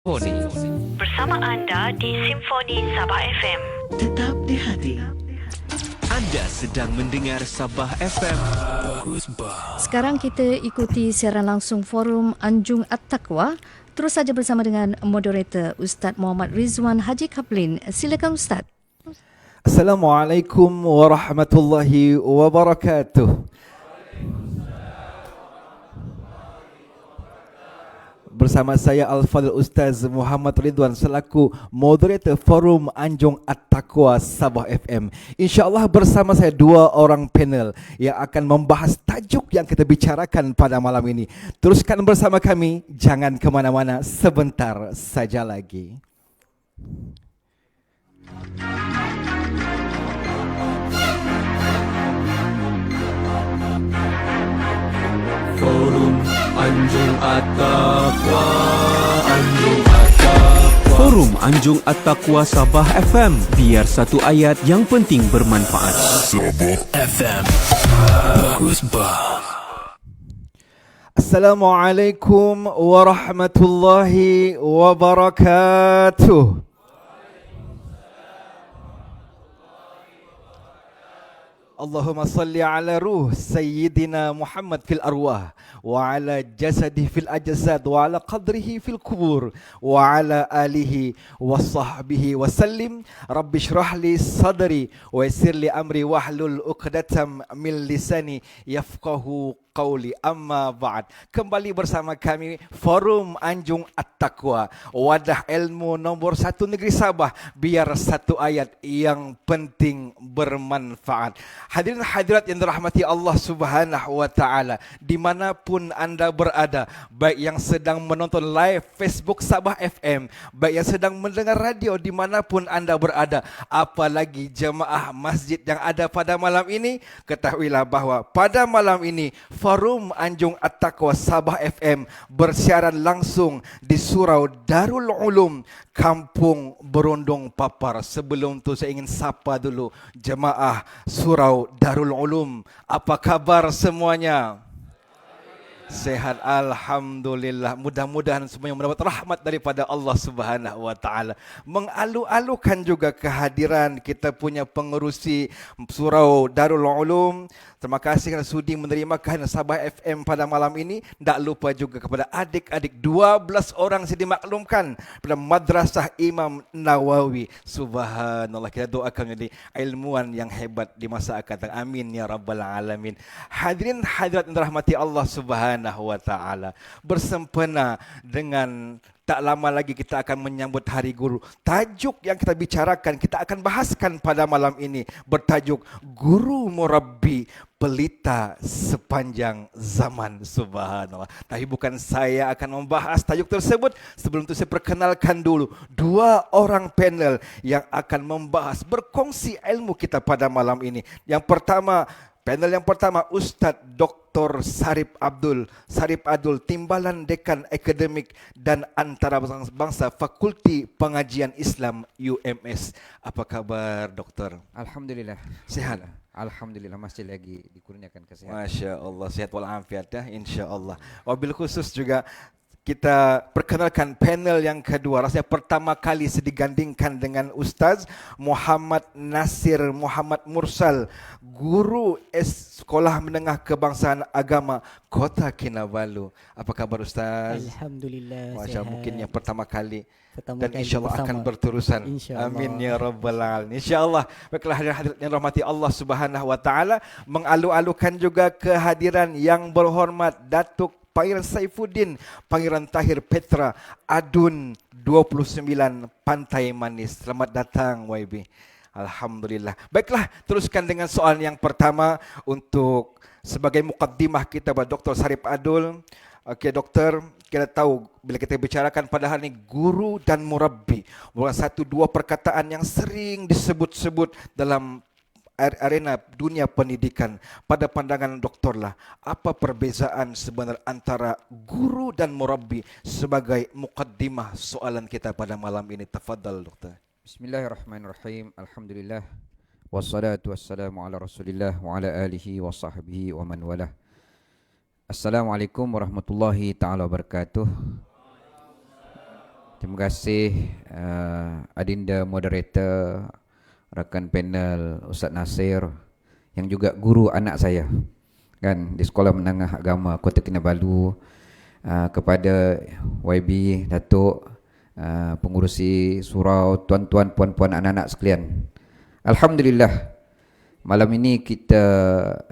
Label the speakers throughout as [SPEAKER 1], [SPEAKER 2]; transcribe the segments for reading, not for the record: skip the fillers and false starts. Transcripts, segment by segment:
[SPEAKER 1] Simfoni.
[SPEAKER 2] Bersama anda di Simfoni Sabah FM.
[SPEAKER 3] Tetap di hati.
[SPEAKER 1] Anda sedang mendengar Sabah FM.
[SPEAKER 4] Sekarang kita ikuti siaran langsung forum Anjung At-Taqwa. Terus saja bersama dengan moderator Ustaz Muhammad Rizwan Haji Kaplin. Silakan Ustaz.
[SPEAKER 5] Assalamualaikum warahmatullahi wabarakatuh. Bersama saya Al-Fadhil Ustaz Muhammad Ridwan selaku moderator forum Anjung At-Taqwa Sabah FM. InsyaAllah bersama saya dua orang panel yang akan membahas tajuk yang kita bicarakan pada malam ini. Teruskan bersama kami, jangan ke mana-mana, sebentar saja lagi.
[SPEAKER 1] Forum Anjung At-Taqwa. Forum Anjung At-Taqwa Sabah FM. Biar satu ayat yang penting bermanfaat. Sabah FM. Bagus bah.
[SPEAKER 5] Assalamualaikum warahmatullahi wabarakatuh. Allahumma salli ala ruh Sayyidina Muhammad fil arwah wa ala jasadihi fil ajsad wa ala qadrihi fil kubur wa ala alihi wa sahbihi wa sallim. Rabbi shrah li sadri wa yassir li amri wahlul uqdatam min lisani yafqahu qauli, amma ba'd. Kembali bersama kami Forum Anjung At-Taqwa, wadah ilmu nombor 1 negeri Sabah, biar satu ayat yang penting bermanfaat. Hadirin hadirat yang dirahmati Allah Subhanahu wa taala, dimanapun anda berada, baik yang sedang menonton live Facebook Sabah FM, baik yang sedang mendengar radio, dimanapun anda berada, apalagi jemaah masjid yang ada pada malam ini, ketahuilah bahawa pada malam ini Forum Anjung At-Taqwa Sabah FM bersiaran langsung di Surau Darul Ulum, Kampung Berondong Papar. Sebelum tu saya ingin sapa dulu jemaah Surau Darul Ulum. Apa kabar semuanya? Sehat, alhamdulillah. Mudah-mudahan semuanya mendapat rahmat daripada Allah Subhanahu wa taala. Mengalu-alukan juga kehadiran kita punya pengerusi Surau Darul Ulum. Terima kasih kerana sudi menerima kehadiran Sabah FM pada malam ini. Tak lupa juga kepada adik-adik 12 orang saya dimaklumkan pada Madrasah Imam Nawawi. Subhanallah, kita doakan menjadi ilmuwan yang hebat di masa akan datang. Amin ya rabbal alamin. Hadirin hadirat yang dirahmati Allah Subhanahu wa taala. Bersempena dengan tak lama lagi kita akan menyambut Hari Guru. Tajuk yang kita bicarakan, kita akan bahaskan pada malam ini bertajuk Guru Murabbi, Pelita Sepanjang Zaman. Subhanallah. Tapi bukan saya akan membahas tajuk tersebut. Sebelum itu saya perkenalkan dulu dua orang panel yang akan membahas, berkongsi ilmu kita pada malam ini. Yang pertama, panel yang pertama, Ustaz Dr. Sarip Adul, Timbalan Dekan Akademik dan Antarabangsa Fakulti Pengajian Islam UMS. Apa kabar doktor?
[SPEAKER 6] Alhamdulillah.
[SPEAKER 5] Sehat?
[SPEAKER 6] Alhamdulillah, masih lagi dikurniakan kesehatan.
[SPEAKER 5] Masya Allah, sehat walafiat ya, insya Allah. Wabil khusus juga kita perkenalkan panel yang kedua. Rasanya pertama kali saya digandingkan dengan Ustaz Muhammad Nasir Muhammad Mursal, guru Sekolah Menengah Kebangsaan Agama Kota Kinabalu. Apa kabar Ustaz?
[SPEAKER 7] Alhamdulillah.
[SPEAKER 5] Masya Allah, mungkin yang pertama kali. Dan
[SPEAKER 7] kali
[SPEAKER 5] insyaAllah
[SPEAKER 7] bersama.
[SPEAKER 5] akan berterusan. Amin ya rabbal alamin. InsyaAllah. Baiklah hadirin yang rahmati Allah Subhanahu wa taala, mengalu-alukan juga kehadiran yang berhormat Datuk Pangeran Saifuddin, Pangeran Tahir Petra, Adun 29 Pantai Manis. Selamat datang YB. Alhamdulillah. Baiklah, teruskan dengan soalan yang pertama untuk sebagai mukaddimah kita pada Dr. Sarip Adul. Okey doktor, kita tahu bila kita bicarakan pada hari ini guru dan murabbi, bukan satu dua perkataan yang sering disebut-sebut dalam arena dunia pendidikan. Pada pandangan doktor lah, apa perbezaan sebenarnya antara guru dan murabbi sebagai mukaddimah soalan kita pada malam ini? Tafadhal doktor.
[SPEAKER 6] Bismillahirrahmanirrahim. Alhamdulillah. Wassalatu wassalamu ala Rasulillah wa ala alihi wa sahbihi wa man walah. Assalamualaikum warahmatullahi taala wabarakatuh. Terima kasih Adinda moderator, rakan panel Ustaz Nasir yang juga guru anak saya kan di Sekolah Menengah Agama Kota Kinabalu, kepada YB Datuk, pengurusi surau, tuan-tuan, puan-puan, anak-anak sekalian. Alhamdulillah, malam ini kita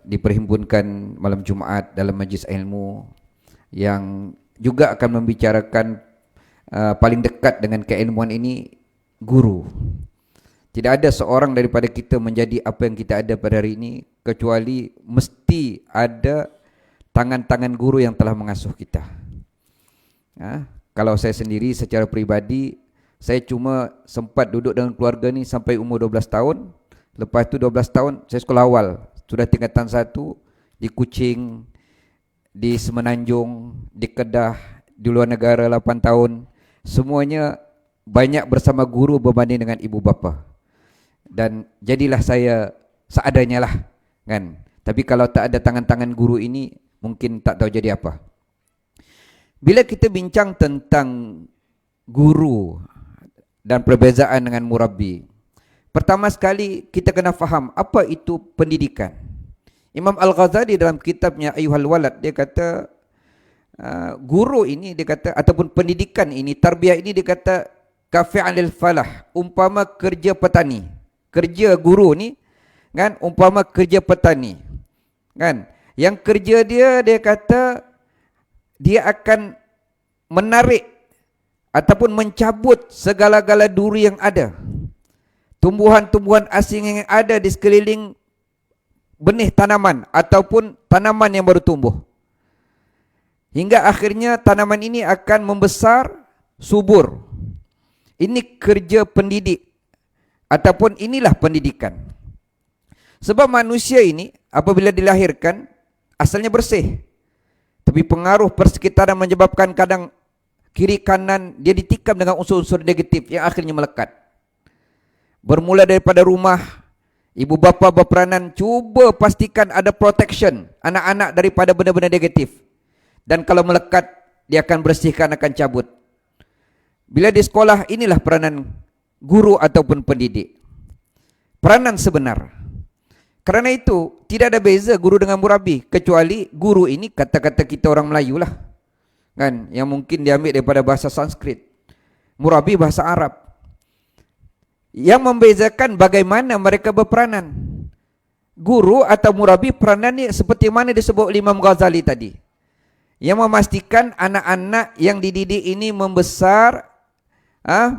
[SPEAKER 6] diperhimpunkan malam Jumaat dalam majlis ilmu yang juga akan membicarakan paling dekat dengan keilmuan ini, guru. Tidak ada seorang daripada kita menjadi apa yang kita ada pada hari ini kecuali mesti ada tangan-tangan guru yang telah mengasuh kita. Kalau saya sendiri secara peribadi, saya cuma sempat duduk dengan keluarga ni sampai umur 12 tahun. Lepas tu 12 tahun saya sekolah awal, sudah tingkatan 1 di Kuching, di Semenanjung, di Kedah, di luar negara 8 tahun. Semuanya banyak bersama guru berbanding dengan ibu bapa. Dan jadilah saya seadanya lah kan. Tapi kalau tak ada tangan-tangan guru ini, mungkin tak tahu jadi apa. Bila kita bincang tentang guru dan perbezaan dengan murabbi, pertama sekali kita kena faham apa itu pendidikan. Imam Al-Ghazali dalam kitabnya Ayyuhal Walad, dia kata guru ini, dia kata, ataupun pendidikan ini, tarbiyah ini, dia kata kafi'alil falah, umpama kerja petani. Kerja guru ni kan umpama kerja petani kan, yang kerja dia kata dia akan menarik ataupun mencabut segala-gala duri yang ada, tumbuhan-tumbuhan asing yang ada di sekeliling benih tanaman ataupun tanaman yang baru tumbuh, hingga akhirnya tanaman ini akan membesar, subur. Ini kerja pendidik, ataupun inilah pendidikan. Sebab manusia ini apabila dilahirkan asalnya bersih, tapi pengaruh persekitaran menyebabkan kadang kiri kanan dia ditikam dengan unsur-unsur negatif yang akhirnya melekat. Bermula daripada rumah, ibu bapa berperanan cuba pastikan ada protection anak-anak daripada benda-benda negatif. Dan kalau melekat, dia akan bersihkan, akan cabut. Bila di sekolah, inilah peranan guru ataupun pendidik, peranan sebenar. Kerana itu tidak ada beza guru dengan murabbi, kecuali guru ini kata-kata kita orang Melayu lah kan, yang mungkin diambil daripada bahasa Sanskrit. Murabbi bahasa Arab. Yang membezakan bagaimana mereka berperanan. Guru atau murabbi peranannya seperti mana disebut oleh Imam Ghazali tadi, yang memastikan anak-anak yang dididik ini membesar,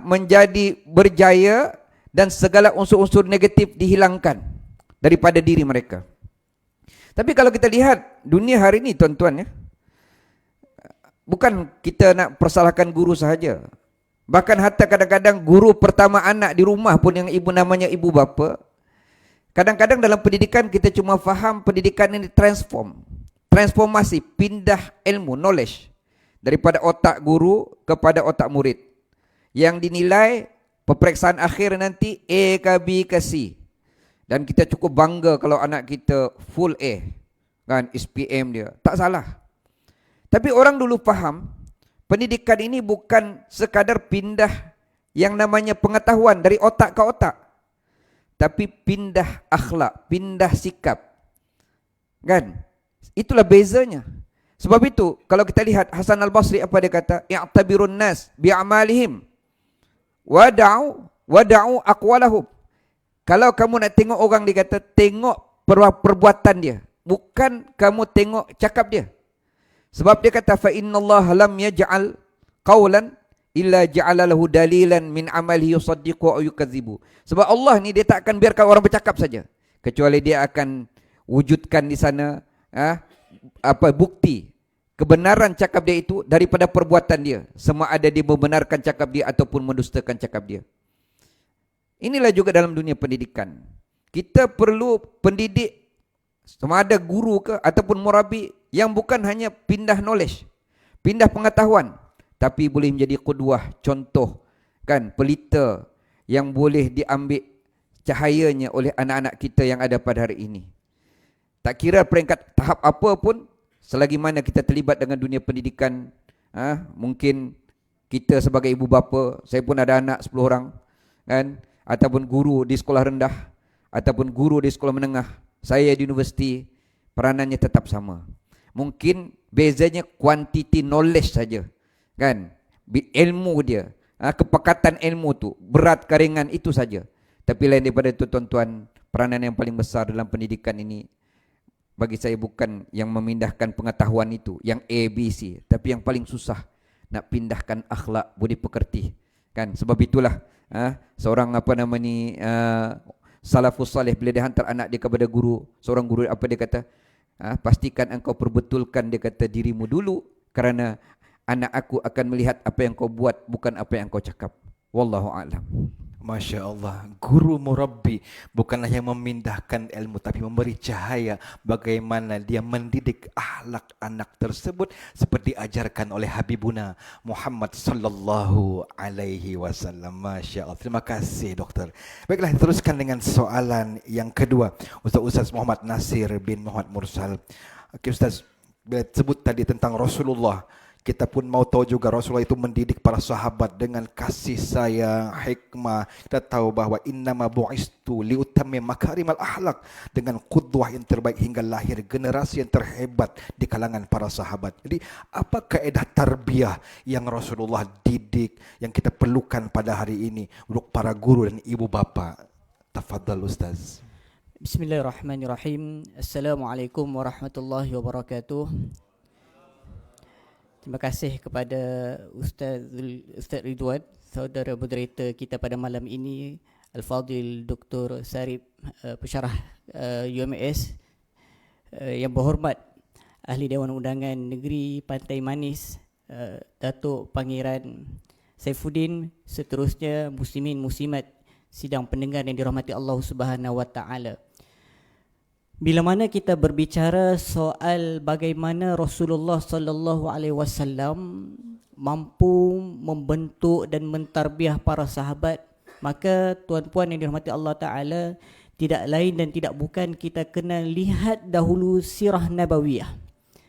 [SPEAKER 6] menjadi berjaya, dan segala unsur-unsur negatif dihilangkan daripada diri mereka. Tapi kalau kita lihat dunia hari ini, tuan-tuan, ya, bukan kita nak persalahkan guru sahaja. Bahkan hatta kadang-kadang guru pertama anak di rumah pun yang ibu namanya ibu bapa, kadang-kadang dalam pendidikan kita cuma faham pendidikan ini transformasi, pindah ilmu, knowledge daripada otak guru kepada otak murid, yang dinilai peperiksaan akhir nanti A ke B ke C. Dan kita cukup bangga kalau anak kita full A kan, SPM dia, tak salah. Tapi orang dulu faham pendidikan ini bukan sekadar pindah yang namanya pengetahuan dari otak ke otak, tapi pindah akhlak, pindah sikap kan. Itulah bezanya. Sebab itu kalau kita lihat Hasan Al-Basri apa dia kata, i'tabirun nas bi'amalihim wada'u aqwalahum. Kalau kamu nak tengok orang, dia kata tengok perbuatan dia, bukan kamu tengok cakap dia. Sebab dia kata fa innallaha lam yaj'al qawlan illa ja'ala lahu dalilan min amalihi yusaddiqu aw yukadzibu. Sebab Allah ni dia tak akan biarkan orang bercakap saja, kecuali dia akan wujudkan di sana bukti kebenaran cakap dia itu daripada perbuatan dia, sama ada dia membenarkan cakap dia ataupun mendustakan cakap dia. Inilah juga dalam dunia pendidikan. Kita perlu pendidik, sama ada guru ke ataupun murabbi, yang bukan hanya pindah knowledge, pindah pengetahuan, tapi boleh menjadi qudwah, contoh kan, pelita yang boleh diambil cahayanya oleh anak-anak kita yang ada pada hari ini. Tak kira peringkat tahap apa pun, selagi mana kita terlibat dengan dunia pendidikan, mungkin Kita sebagai ibu bapa, saya pun ada anak 10 orang, kan? Ataupun guru di sekolah rendah, ataupun guru di sekolah menengah, saya di universiti, peranannya tetap sama. Mungkin bezanya kuantiti knowledge saja, kan? Ilmu dia, kepekatan ilmu tu, berat keringan itu saja. Tapi lain daripada itu tuan-tuan, peranan yang paling besar dalam pendidikan ini bagi saya bukan yang memindahkan pengetahuan itu, yang ABC, tapi yang paling susah nak pindahkan akhlak, budi pekerti, kan? Sebab itulah seorang salafus salih bila dia hantar anak dia kepada guru, seorang guru apa dia kata? Pastikan engkau perbetulkan, dia kata, dirimu dulu, kerana anak aku akan melihat apa yang kau buat, bukan apa yang kau cakap. Wallahu a'lam.
[SPEAKER 5] Masya Allah, guru murabbi bukanlah yang memindahkan ilmu, tapi memberi cahaya bagaimana dia mendidik akhlak anak tersebut seperti diajarkan oleh Habibuna Muhammad sallallahu alaihi wasallam. Masya Allah. Terima kasih doktor. Baiklah, teruskan dengan soalan yang kedua. Ustaz Muhammad Nasir bin Muhammad Mursal. Okey Ustaz, bila sebut tadi tentang Rasulullah, kita pun mau tahu juga Rasulullah itu mendidik para sahabat dengan kasih sayang, hikmah. Kita tahu bahawa innama bu'istu liutammim makarimal akhlak, dengan qudwah yang terbaik hingga lahir generasi yang terhebat di kalangan para sahabat. Jadi apa kaedah tarbiyah yang Rasulullah didik yang kita perlukan pada hari ini untuk para guru dan ibu bapa? Tafadhal Ustaz.
[SPEAKER 3] Bismillahirrahmanirrahim. Assalamualaikum warahmatullahi wabarakatuh. Terima kasih kepada Ustaz Ridwan, saudara moderator kita pada malam ini, Al-Fadhil Dr. Sarip, pensyarah UMS, yang berhormat Ahli Dewan Undangan Negeri Pantai Manis, Datuk Pangeran Saifuddin, seterusnya muslimin muslimat sidang pendengar yang dirahmati Allah Subhanahu wa taala. Bila mana kita berbicara soal bagaimana Rasulullah sallallahu alaihi wasallam mampu membentuk dan mentarbiah para sahabat, maka tuan-puan yang dirahmati Allah taala, tidak lain dan tidak bukan kita kena lihat dahulu sirah nabawiyah.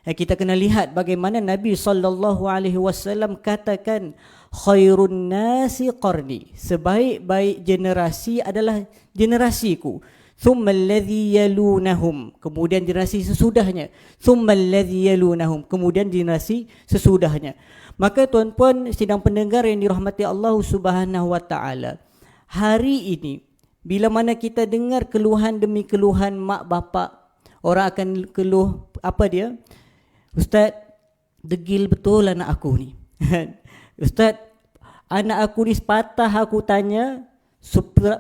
[SPEAKER 3] Kita kena lihat bagaimana Nabi sallallahu alaihi wasallam katakan khairun nasi qarni, sebaik-baik generasi adalah generasiku. Thumma alladhi yalunahum, kemudian generasi sesudahnya. Thumma alladhi yalunahum, kemudian generasi sesudahnya. Maka tuan-puan sidang pendengar yang dirahmati Allah Subhanahu wa taala, hari ini bila mana kita dengar keluhan demi keluhan mak bapak, orang akan keluh apa dia? Ustaz, degil betul anak aku ni. Ustaz, anak aku ni sepatah aku tanya,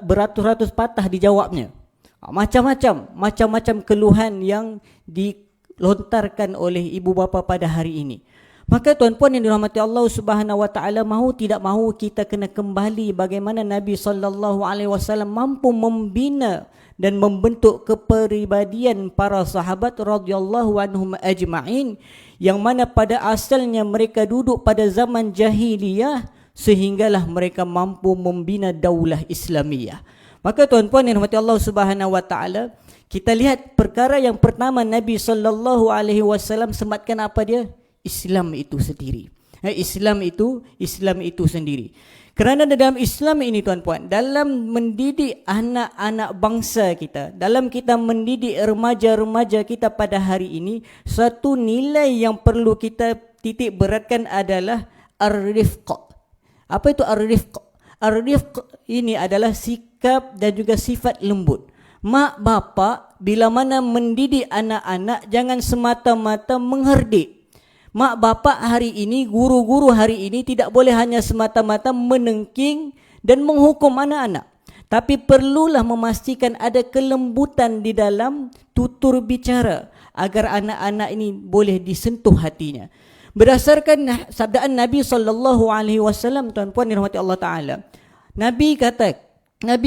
[SPEAKER 3] beratus-ratus patah dijawabnya. Macam-macam keluhan yang dilontarkan oleh ibu bapa pada hari ini. Maka tuan-puan yang dirahmati Allah Subhanahu wa taala, mahu tidak mahu kita kena kembali bagaimana Nabi sallallahu alaihi wasallam mampu membina dan membentuk kepribadian para sahabat radhiyallahu anhum ajma'in, yang mana pada asalnya mereka duduk pada zaman jahiliyah sehinggalah mereka mampu membina daulah Islamiyah. Maka tuan-puan yang dirahmati Allah Subhanahu wa taala, kita lihat perkara yang pertama Nabi sallallahu alaihi wasallam sematkan apa dia? Islam itu sendiri. Islam itu sendiri. Kerana dalam Islam ini tuan-puan, dalam mendidik anak-anak bangsa kita, dalam kita mendidik remaja-remaja kita pada hari ini, satu nilai yang perlu kita titik beratkan adalah ar-rifq. Apa itu ar-rifq? Ar-rifq ini adalah sikap dan juga sifat lembut. Mak bapak bila mana mendidik anak-anak jangan semata-mata mengherdik. Mak bapak hari ini, guru-guru hari ini tidak boleh hanya semata-mata menengking dan menghukum anak-anak, tapi perlulah memastikan ada kelembutan di dalam tutur bicara agar anak-anak ini boleh disentuh hatinya. Berdasarkan sabdaan Nabi sallallahu alaihi wasallam, tuan-puan dirahmati Allah taala, Nabi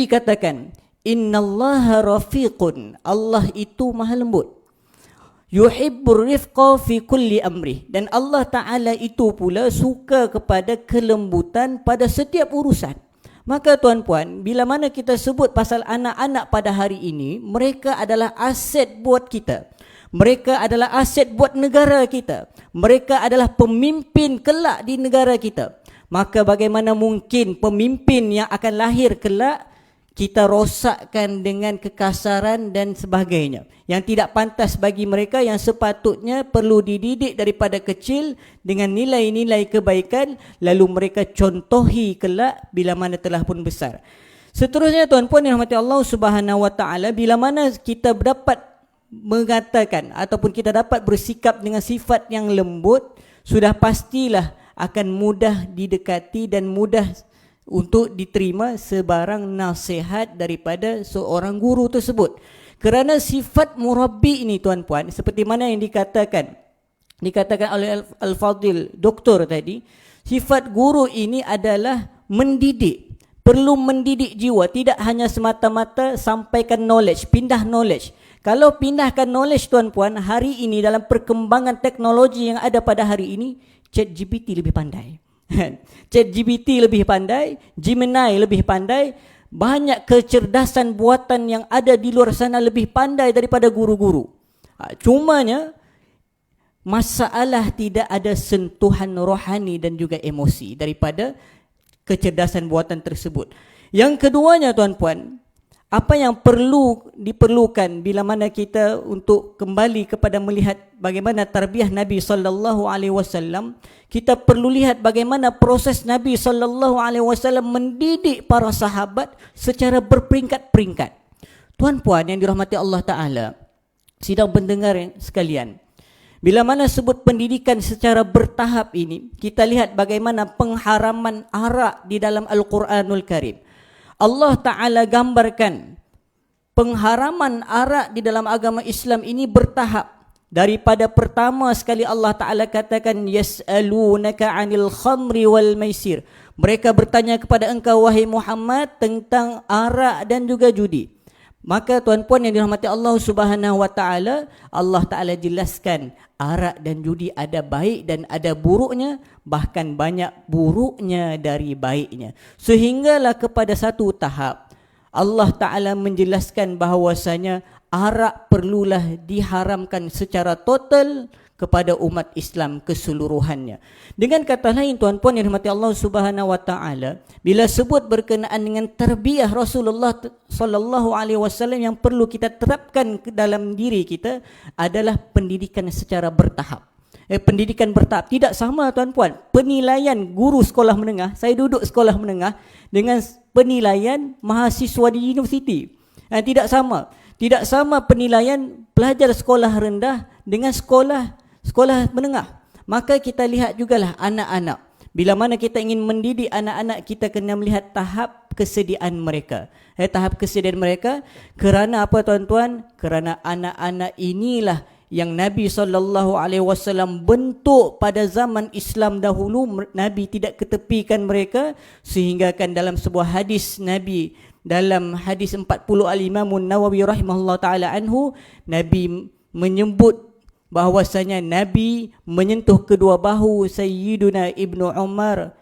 [SPEAKER 3] katakan, innallaha rafiqun, Allah itu maha lembut. Yuhibbur rifqa fi kulli amri, dan Allah taala itu pula suka kepada kelembutan pada setiap urusan. Maka tuan-puan, bila mana kita sebut pasal anak-anak pada hari ini, mereka adalah aset buat kita. Mereka adalah aset buat negara kita. Mereka adalah pemimpin kelak di negara kita. maka bagaimana mungkin pemimpin yang akan lahir kelak kita rosakkan dengan kekasaran dan sebagainya yang tidak pantas bagi mereka, yang sepatutnya perlu dididik daripada kecil dengan nilai-nilai kebaikan, lalu mereka contohi kelak bila mana telah pun besar. Seterusnya tuan-puan yang dirahmati Allah Subhanahu wa taala, bila mana kita dapat mengatakan ataupun kita dapat bersikap dengan sifat yang lembut, sudah pastilah akan mudah didekati dan mudah untuk diterima sebarang nasihat daripada seorang guru tersebut. Kerana sifat murabbi ini tuan-puan, seperti mana yang dikatakan oleh Al-Fadil Doktor tadi, sifat guru ini adalah mendidik, perlu mendidik jiwa, tidak hanya semata-mata sampaikan knowledge, pindah knowledge. Kalau pindahkan knowledge tuan-puan, hari ini dalam perkembangan teknologi yang ada pada hari ini, ChatGPT lebih pandai. ChatGPT lebih pandai, Gemini lebih pandai, banyak kecerdasan buatan yang ada di luar sana lebih pandai daripada guru-guru. Cumanya masalah tidak ada sentuhan rohani dan juga emosi daripada kecerdasan buatan tersebut. Yang keduanya tuan-puan, apa yang diperlukan bila mana kita untuk kembali kepada melihat bagaimana tarbiyah Nabi sallallahu alaihi wasallam, kita perlu lihat bagaimana proses Nabi sallallahu alaihi wasallam mendidik para sahabat secara berperingkat-peringkat. Tuan-puan yang dirahmati Allah taala, sidang pendengar sekalian, bila mana sebut pendidikan secara bertahap ini, kita lihat bagaimana pengharaman arak di dalam Al-Quranul Karim. Allah Ta'ala gambarkan pengharaman arak di dalam agama Islam ini bertahap. Daripada pertama sekali Allah Ta'ala katakan, yas'alunaka 'anil khamri wal maisir. Mereka bertanya kepada engkau wahai Muhammad tentang arak dan juga judi. Maka tuan-puan yang dirahmati Allah Subhanahu wa taala, Allah Taala jelaskan arak dan judi ada baik dan ada buruknya, bahkan banyak buruknya dari baiknya. Sehinggalah kepada satu tahap Allah Taala menjelaskan bahawasanya arak perlulah diharamkan secara total kepada umat Islam keseluruhannya. Dengan kata lain tuan-puan yang dirahmati Allah Subhanahu wa taala, bila sebut berkenaan dengan tarbiyah Rasulullah sallallahu alaihi wasallam yang perlu kita terapkan ke dalam diri kita adalah pendidikan secara bertahap. Pendidikan bertahap tidak sama tuan-puan. Penilaian guru sekolah menengah, saya duduk sekolah menengah dengan penilaian mahasiswa di universiti. Tidak sama. Tidak sama penilaian pelajar sekolah rendah dengan sekolah menengah. Maka kita lihat jugalah anak-anak. Bila mana kita ingin mendidik anak-anak, kita kena melihat tahap kesediaan mereka. Tahap kesediaan mereka. Kerana apa tuan-tuan? Kerana anak-anak inilah yang Nabi SAW bentuk pada zaman Islam dahulu. Nabi tidak ketepikan mereka, sehingga kan dalam sebuah hadis Nabi, dalam hadis 40 al-Imam Nawawi rahimahullah ta'ala anhu, Nabi menyebut bahwasanya Nabi menyentuh kedua bahu Sayyiduna Ibnu Umar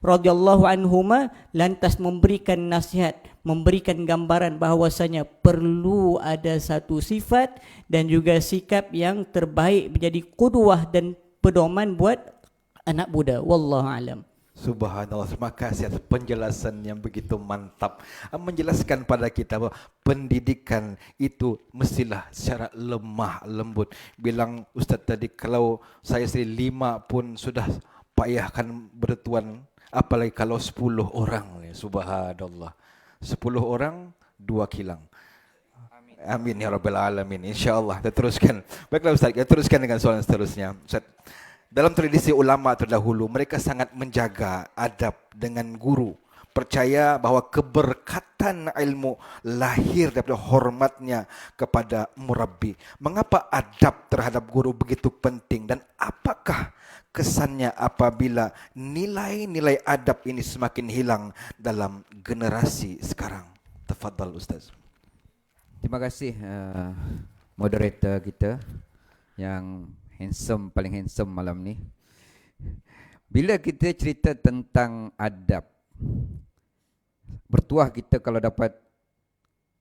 [SPEAKER 3] radhiyallahu anhuma, lantas memberikan nasihat, memberikan gambaran bahwasanya perlu ada satu sifat dan juga sikap yang terbaik menjadi qudwah dan pedoman buat anak muda. Wallahu alam.
[SPEAKER 5] Subhanallah, terima kasih atas penjelasan yang begitu mantap. Menjelaskan pada kita bahawa pendidikan itu mestilah secara lemah lembut. Bilang Ustaz tadi, kalau saya sendiri 5 pun sudah payahkan bertuan, apalagi kalau 10 orang. Subhanallah, 10 orang 2 kilang. Amin ya rabbal alamin. InsyaAllah. Kita teruskan. Baiklah Ustaz, kita teruskan dengan soalan seterusnya. Ustaz, dalam tradisi ulama terdahulu, mereka sangat menjaga adab dengan guru. Percaya bahawa keberkatan ilmu lahir daripada hormatnya kepada murabbi. Mengapa adab terhadap guru begitu penting, dan apakah kesannya apabila nilai-nilai adab ini semakin hilang dalam generasi sekarang? Tafadhal Ustaz.
[SPEAKER 6] Terima kasih moderator kita yang paling handsome malam ni. Bila kita cerita tentang adab, bertuah kita kalau dapat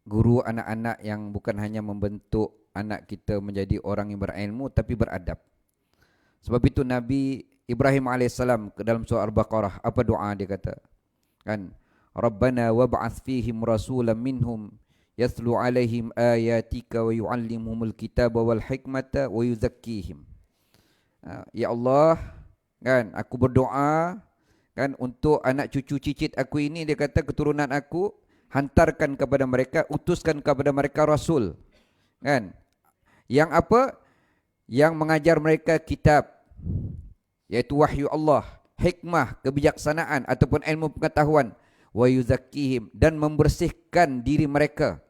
[SPEAKER 6] guru anak-anak yang bukan hanya membentuk anak kita menjadi orang yang berilmu tapi beradab. Sebab itu Nabi Ibrahim alaihissalam ke dalam surah Al-Baqarah, apa doa dia kata? Kan? Rabbana wab'ath fihim rasulan minhum yatlu alaihim ayatika wa yu'allimuhumul kitaba wal hikmata wa yuzakkihim. Ya Allah, kan, aku berdoa kan untuk anak cucu cicit aku ini, dia kata keturunan aku, hantarkan kepada mereka, utuskan kepada mereka rasul, kan, yang apa, yang mengajar mereka kitab, iaitu wahyu Allah, hikmah, kebijaksanaan ataupun ilmu pengetahuan, wa yuzakkihim, dan membersihkan diri mereka.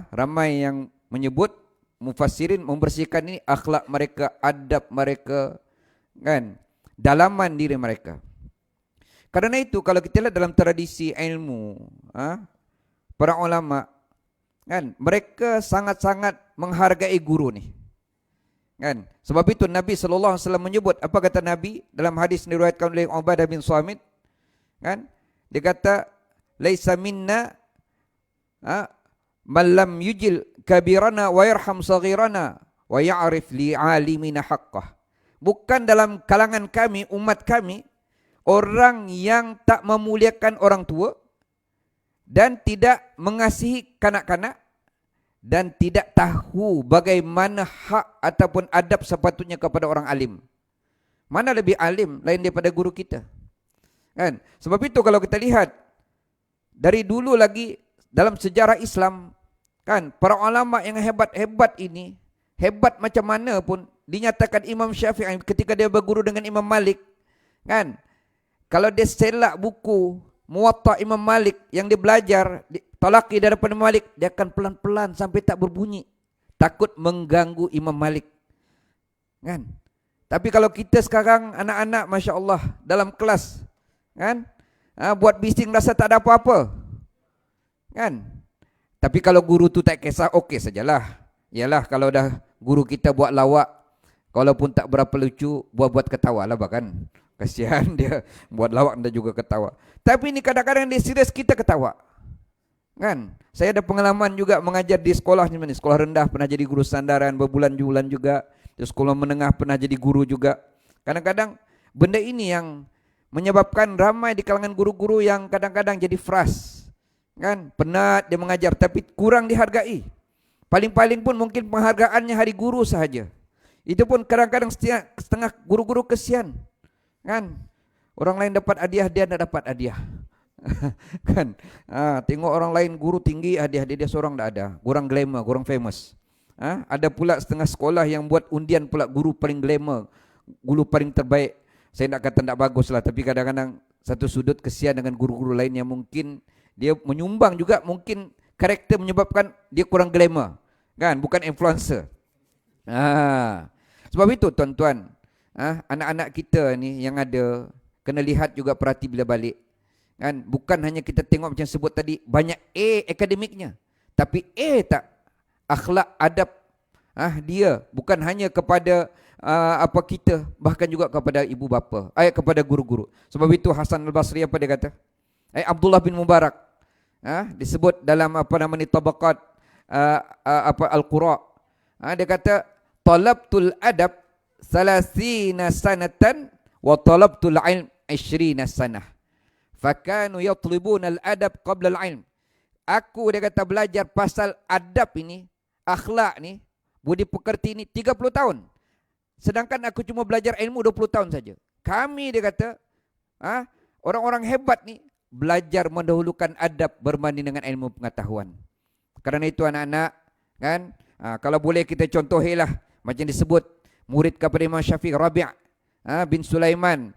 [SPEAKER 6] Ramai yang menyebut, mufassirin, membersihkan ini akhlak mereka, adab mereka, kan, dalaman diri mereka. Karena itu kalau kita lihat dalam tradisi ilmu, para ulama, kan, mereka sangat-sangat menghargai guru ni, kan. Sebab itu Nabi sallallahu alaihi wasallam menyebut, apa kata Nabi dalam hadis diriwayatkan oleh Ubadah bin Samit, kan, dia kata laisa minna man lam yujil kabirana wa yarham saghirana wa ya'rif li alimina haqqah. Bukan dalam kalangan kami, umat kami, orang yang tak memuliakan orang tua dan tidak mengasihi kanak-kanak dan tidak tahu bagaimana hak ataupun adab sepatutnya kepada orang alim. Mana lebih alim lain daripada guru kita, kan? Sebab itu kalau kita lihat dari dulu lagi dalam sejarah Islam, kan, para ulama yang hebat-hebat ini, hebat macam mana pun, dinyatakan Imam Syafi'i ketika dia berguru dengan Imam Malik, kan, kalau dia selak buku Muwatta Imam Malik yang dia belajar, talaqi daripada Malik, dia akan pelan-pelan sampai tak berbunyi, takut mengganggu Imam Malik, kan. Tapi kalau kita sekarang anak-anak, Masya Allah, dalam kelas, kan, buat bising rasa tak ada apa-apa, kan. Tapi kalau guru tu tak kisah, okey sajalah. Yalah, kalau dah guru kita buat lawak, walaupun tak berapa lucu, buat-buat ketawa lah bahkan. Kasihan dia buat lawak dan juga ketawa. Tapi ini kadang-kadang dia serius, kita ketawa, kan. Saya ada pengalaman juga mengajar di sekolah ni, sekolah rendah, pernah jadi guru sandaran berbulan-bulan juga. Di sekolah menengah pernah jadi guru juga. Kadang-kadang benda ini yang menyebabkan ramai di kalangan guru-guru yang kadang-kadang jadi frust, kan. Penat dia mengajar tapi kurang dihargai. Paling-paling pun mungkin penghargaannya hari guru sahaja. Itu pun kadang-kadang setengah guru-guru kesian, kan. Orang lain dapat hadiah, dia tidak dapat hadiah. Kan. Tengok orang lain guru tinggi, hadiah dia seorang tidak ada. Kurang glamour, kurang famous. Ada pula setengah sekolah yang buat undian pula guru paling glamour, guru paling terbaik. Saya nak kata tak bagus lah, tapi kadang-kadang satu sudut kesian dengan guru-guru lain yang mungkin dia menyumbang juga, mungkin karakter menyebabkan dia kurang glamour, kan, bukan influencer. Sebab itu tuan-tuan, anak-anak kita ni yang ada, kena lihat juga, perhati bila balik, kan. Bukan hanya kita tengok macam sebut tadi, banyak A akademiknya, tapi A tak, akhlak adab dia bukan hanya kepada apa kita, bahkan juga kepada ibu bapa, kepada guru-guru. Sebab itu Hasan Al-Basri apa dia kata? Abdullah bin Mubarak disebut dalam apa nama ni tabaqat Al-Qura. Dia kata talabtul adab 30 sanatan wa talabtul ilm 20 sanah. Fakanu yatlubuna al-adab qabla al-ilm. Aku, dia kata, belajar pasal adab ini, akhlak ni, budi pekerti ni 30 tahun. Sedangkan aku cuma belajar ilmu 20 tahun saja. Kami, dia kata, orang-orang hebat ni belajar mendahulukan adab berbanding dengan ilmu pengetahuan. Kerana itu anak-anak, kan, kalau boleh kita contohilah macam disebut murid kepada Imam Syafi'i, Rabi' bin Sulaiman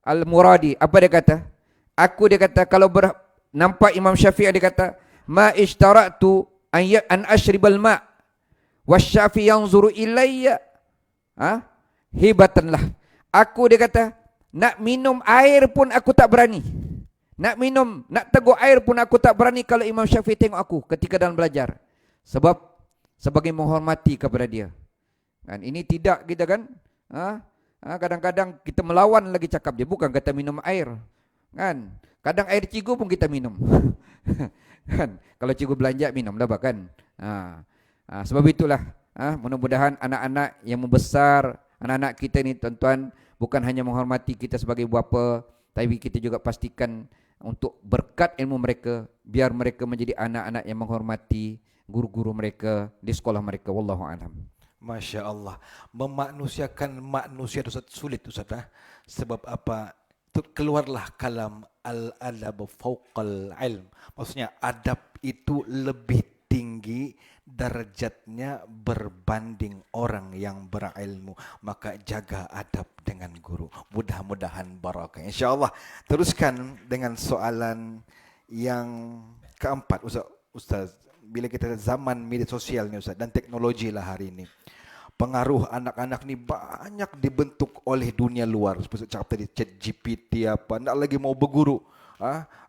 [SPEAKER 6] Al-Muradi. Apa dia kata? Aku, dia kata, kalau nampak Imam Syafi'i, dia kata, ma ishtaratu an ashribal ma' wasyafi yanzuru ilayya hibatanlah. Aku, dia kata, nak minum air pun aku tak berani. Nak teguk air pun aku tak berani kalau Imam Syafi'i tengok aku ketika dalam belajar. Sebab sebagai menghormati kepada dia. Kan, ini tidak kita, kan. Kadang-kadang kita melawan lagi cakap dia, bukan kata minum air. Kan, kadang air cigu pun kita minum. Kan, kalau cigu belanja minumlah bahkan. Sebab itulah mudah-mudahan anak-anak yang membesar, anak-anak kita ni tuan-tuan, Bukan hanya menghormati kita sebagai bapa, tapi kita juga pastikan untuk berkat ilmu mereka, biar mereka menjadi anak-anak yang menghormati guru-guru mereka di sekolah mereka. Wallahu a'lam.
[SPEAKER 5] Masya Allah. Memanusiakan manusia itu sulit Ustaz. Sebab apa? Keluarlah kalam al-adab fauqal ilm. Maksudnya adab itu lebih tinggi derajatnya berbanding orang yang berilmu. Maka jaga adab dengan guru. Mudah-mudahan barakah. InsyaAllah. Teruskan dengan soalan yang keempat Ustaz. Bila kita zaman media sosial ni Ustaz, dan teknologi lah hari ini, pengaruh anak-anak ni banyak dibentuk oleh dunia luar. Seperti cakap tadi, chat GPT apa, nak lagi mau berguru,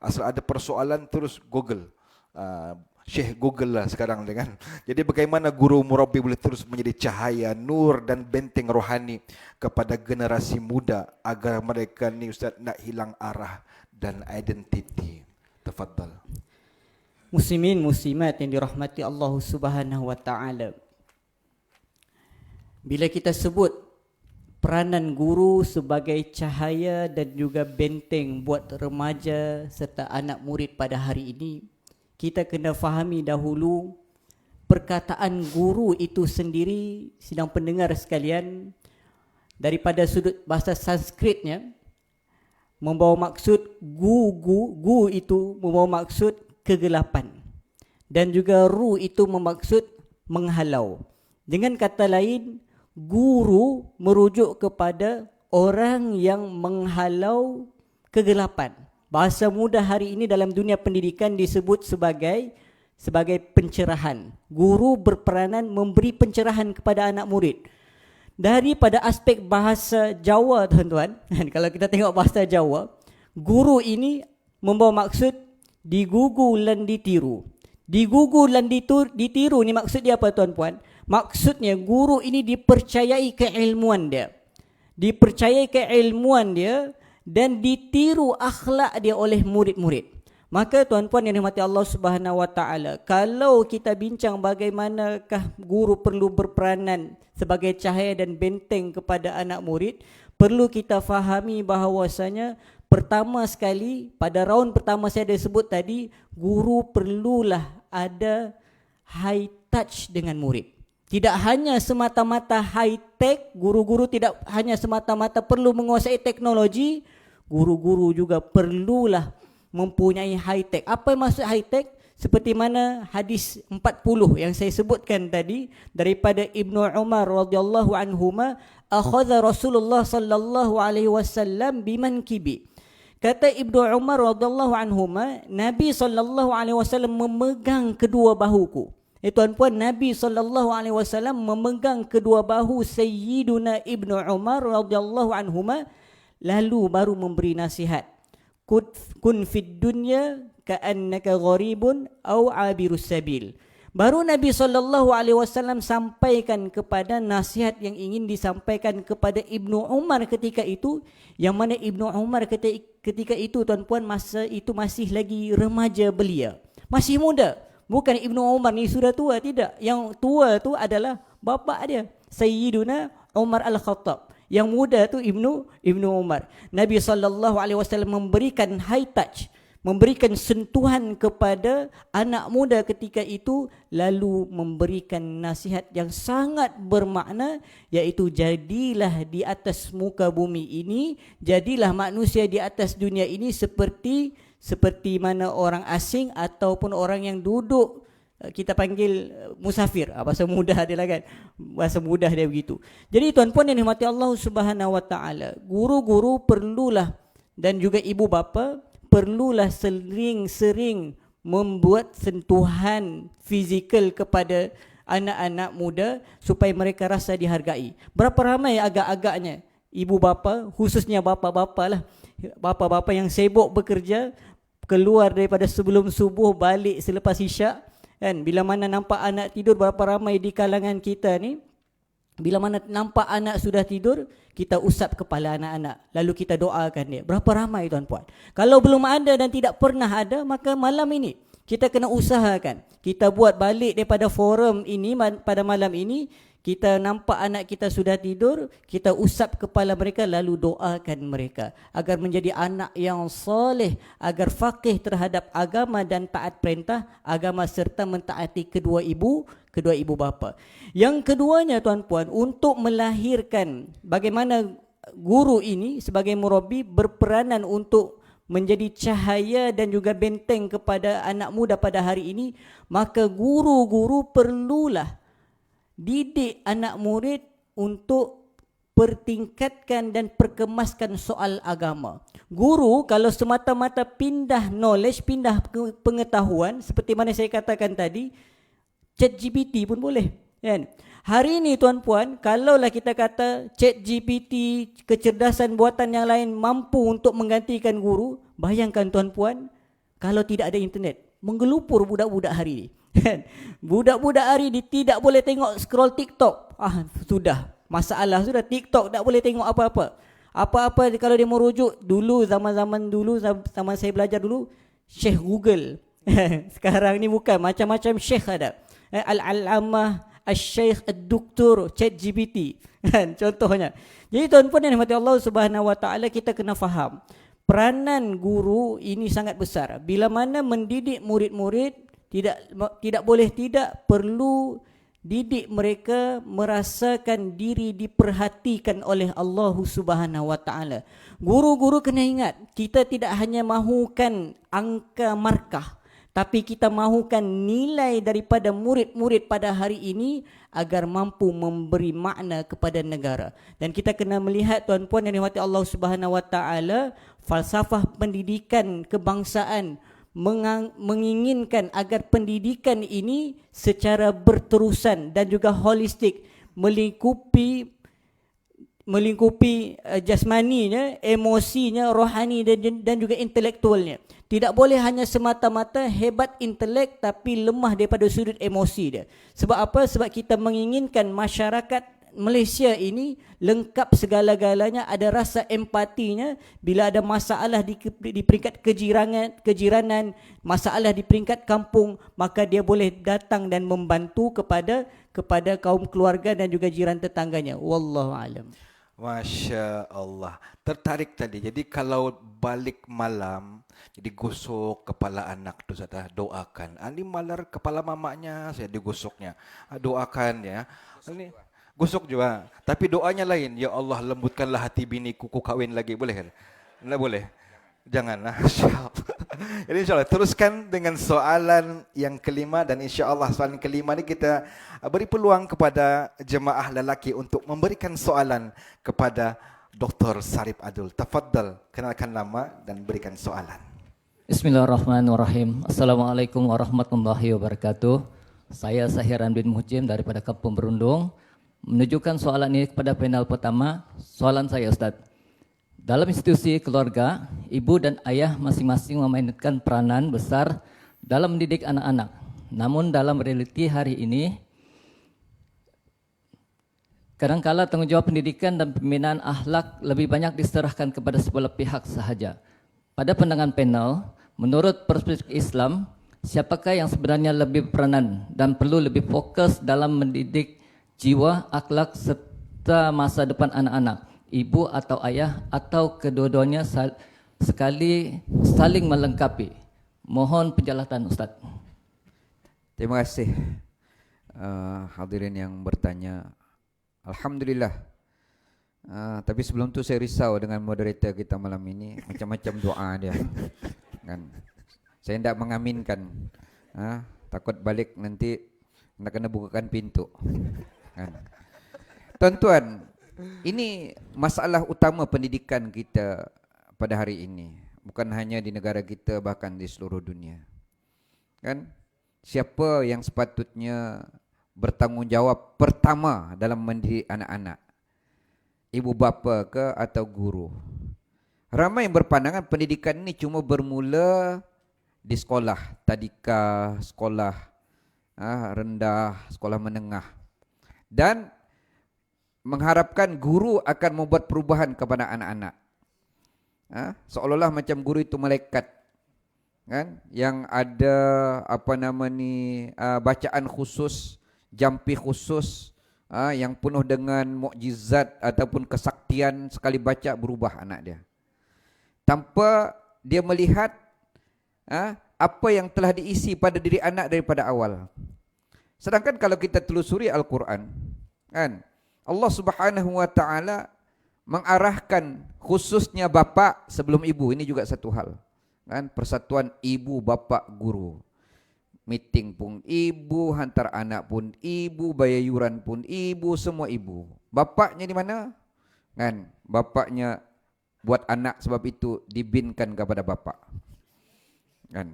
[SPEAKER 5] asal ada persoalan terus Google, Syekh Google lah sekarang dengan. Jadi bagaimana guru murabbi boleh terus menjadi cahaya, nur dan benteng rohani kepada generasi muda agar mereka ni Ustaz nak hilang arah dan identiti. Tafadhal.
[SPEAKER 3] Muslimin muslimat yang dirahmati Allah Subhanahu wa taala. Bila kita sebut peranan guru sebagai cahaya dan juga benteng buat remaja serta anak murid pada hari ini, kita kena fahami dahulu perkataan guru itu sendiri, sidang pendengar sekalian, daripada sudut bahasa Sanskritnya membawa maksud gu itu membawa maksud kegelapan, dan juga ru itu bermaksud menghalau. Dengan kata lain, guru merujuk kepada orang yang menghalau kegelapan. Bahasa mudah hari ini dalam dunia pendidikan disebut sebagai pencerahan. Guru berperanan memberi pencerahan kepada anak murid. Daripada aspek bahasa Jawa tuan-tuan, kalau kita tengok bahasa Jawa, guru ini membawa maksud digugu dan ditiru. Digugu dan ditiru ni maksud dia apa tuan-puan? Maksudnya guru ini dipercayai keilmuan dia. Dipercayai keilmuan dia dan ditiru akhlak dia oleh murid-murid. Maka tuan-puan yang dirahmati Allah Subhanahu wa taala, kalau kita bincang bagaimanakah guru perlu berperanan sebagai cahaya dan benteng kepada anak murid, perlu kita fahami bahawasanya pertama sekali, pada raun pertama saya ada sebut tadi, guru perlulah ada high touch dengan murid. Tidak hanya semata-mata high tech, guru-guru tidak hanya semata-mata perlu menguasai teknologi, guru-guru juga perlulah mempunyai high tech. Apa maksud high tech? Seperti mana hadis 40 yang saya sebutkan tadi daripada Ibnu Umar radhiyallahu anhuma, akhadha Rasulullah sallallahu alaihi wasallam bimankibi. Kata Ibnu Umar radhiyallahu anhuma, Nabi sallallahu alaihi wasallam memegang kedua bahuku. Tuan-puan, Nabi sallallahu alaihi wasallam memegang kedua bahu Sayyiduna Ibnu Umar radhiyallahu anhuma, lalu baru memberi nasihat. Kun fid dunya ka'annaka gharibun aw 'abirus sabil. Baru Nabi SAW sampaikan kepada nasihat yang ingin disampaikan kepada Ibnu Umar ketika itu, yang mana Ibnu Umar ketika itu tuan-puan masa itu masih lagi remaja belia, masih muda. Bukan Ibnu Umar ni sudah tua, tidak. Yang tua tu adalah bapa dia, Sayyiduna Umar Al-Khattab. Yang muda tu Ibnu Umar. Nabi SAW memberikan high touch, memberikan sentuhan kepada anak muda ketika itu, lalu memberikan nasihat yang sangat bermakna, iaitu jadilah di atas muka bumi ini, jadilah manusia di atas dunia ini seperti mana orang asing ataupun orang yang duduk, kita panggil musafir. Bahasa mudah dia lah kan, bahasa mudah dia begitu. Jadi tuan-puan yang dirahmati Allah Subhanahu wa taala, guru-guru perlulah dan juga ibu bapa perlulah sering-sering membuat sentuhan fizikal kepada anak-anak muda supaya mereka rasa dihargai. Berapa ramai agak-agaknya ibu bapa, khususnya bapa-bapa lah, bapa-bapa yang sibuk bekerja, keluar daripada sebelum subuh, balik selepas isyak, kan? Bila mana nampak anak tidur, berapa ramai di kalangan kita ni, bila mana nampak anak sudah tidur, kita usap kepala anak-anak, lalu kita doakan dia. Berapa ramai tuan-puan? Kalau belum ada dan tidak pernah ada, maka malam ini kita kena usahakan, kita buat balik daripada forum ini pada malam ini, kita nampak anak kita sudah tidur, kita usap kepala mereka lalu doakan mereka agar menjadi anak yang soleh, agar faqih terhadap agama dan taat perintah agama serta mentaati kedua ibu bapa. Yang keduanya tuan-puan, untuk melahirkan bagaimana guru ini sebagai murabbi berperanan untuk menjadi cahaya dan juga benteng kepada anak muda pada hari ini, maka guru-guru perlulah didik anak murid untuk pertingkatkan dan perkemaskan soal agama. Guru kalau semata-mata pindah knowledge, pindah pengetahuan, seperti mana saya katakan tadi, ChatGPT pun boleh, kan? Hari ini tuan-puan, kalaulah kita kata ChatGPT, kecerdasan buatan yang lain mampu untuk menggantikan guru, bayangkan tuan-puan kalau tidak ada internet, menggelupur budak-budak hari ini. Budak-budak hari ini tidak boleh tengok scroll TikTok. Sudah masalah, sudah TikTok tak boleh tengok apa-apa. Apa-apa kalau dia merujuk dulu, zaman saya belajar dulu, Syekh Google. Sekarang ni bukan, macam-macam syekh ada. Al-Allamah, Al-Syekh, Al-Doktor, ChatGPT. Contohnya. Jadi tuan-puan yang dirahmati Allah Subhanahu Wa Taala, kita kena faham peranan guru ini sangat besar. Bila mana mendidik murid-murid, tidak boleh tidak perlu didik mereka merasakan diri diperhatikan oleh Allah Subhanahu Wa Taala. Guru-guru kena ingat, kita tidak hanya mahukan angka markah, tapi kita mahukan nilai daripada murid-murid pada hari ini agar mampu memberi makna kepada negara. Dan kita kena melihat tuan-puan yang dirahmati Allah Subhanahu Wa Taala, falsafah pendidikan kebangsaan menginginkan agar pendidikan ini secara berterusan dan juga holistik melingkupi jasmaninya, emosinya, rohani dan juga intelektualnya. Tidak boleh hanya semata-mata hebat intelek tapi lemah daripada sudut emosi dia. Sebab apa? Sebab kita menginginkan masyarakat Malaysia ini lengkap segala-galanya, ada rasa empatinya. Bila ada masalah di peringkat kejiranan, masalah di peringkat kampung, maka dia boleh datang dan membantu kepada kaum keluarga dan juga jiran tetangganya. Wallahu alam.
[SPEAKER 5] Masya Allah. Tertarik tadi. Jadi kalau balik malam, jadi gosok kepala anak tu saya doakan. Ini malar kepala mamaknya, saya digosoknya. Doakan ya. Ini gosok juga. Tapi doanya lain. Ya Allah, lembutkanlah hati biniku, ku kawin lagi. Boleh kan? Tidak boleh. Janganlah. Jadi insyaAllah teruskan dengan soalan yang kelima. Dan insyaAllah soalan kelima ni kita beri peluang kepada jemaah lelaki untuk memberikan soalan kepada Dr. Sarip Adul. Tafaddal, kenalkan nama dan berikan soalan.
[SPEAKER 7] Bismillahirrahmanirrahim. Assalamualaikum warahmatullahi wabarakatuh. Saya Sahiran bin Muhjim daripada Kampung Berundung. Menunjukkan soalan ini kepada panel pertama. Soalan saya, Ustaz. Dalam institusi keluarga, ibu dan ayah masing-masing memainkan peranan besar dalam mendidik anak-anak. Namun dalam realiti hari ini, kadangkala tanggungjawab pendidikan dan pembinaan akhlak lebih banyak diserahkan kepada sebelah pihak sahaja. Pada pandangan panel, menurut perspektif Islam, siapakah yang sebenarnya lebih peranan dan perlu lebih fokus dalam mendidik jiwa, akhlak serta masa depan anak-anak, ibu atau ayah atau kedua-duanya saling melengkapi? Mohon penjelasan Ustaz.
[SPEAKER 6] Terima kasih hadirin yang bertanya. Alhamdulillah. Tapi sebelum tu saya risau dengan moderator kita malam ini, macam-macam doa dia. Kan? Saya tidak mengaminkan. Takut balik nanti nak kena bukakan pintu. Kan? Tuan-tuan, ini masalah utama pendidikan kita pada hari ini. Bukan hanya di negara kita, bahkan di seluruh dunia. Kan? Siapa yang sepatutnya bertanggungjawab pertama dalam mendidik anak-anak? Ibu bapa ke atau guru? Ramai yang berpandangan pendidikan ini cuma bermula di sekolah, tadika, sekolah rendah, sekolah menengah. Dan mengharapkan guru akan membuat perubahan kepada anak-anak. Seolah-olah macam guru itu malaikat, kan? Yang ada bacaan khusus, jampi khusus yang penuh dengan mukjizat ataupun kesaktian, sekali baca berubah anak dia. Tanpa dia melihat apa yang telah diisi pada diri anak daripada awal. Sedangkan kalau kita telusuri Al-Quran, kan, Allah Subhanahu wa taala mengarahkan khususnya bapa sebelum ibu. Ini juga satu hal. Kan, persatuan ibu bapa guru. Meeting pun ibu, hantar anak pun ibu, bayar yuran pun ibu, semua ibu. Bapaknya di mana? Kan, bapaknya buat anak, sebab itu dibinkan kepada bapak. Kan.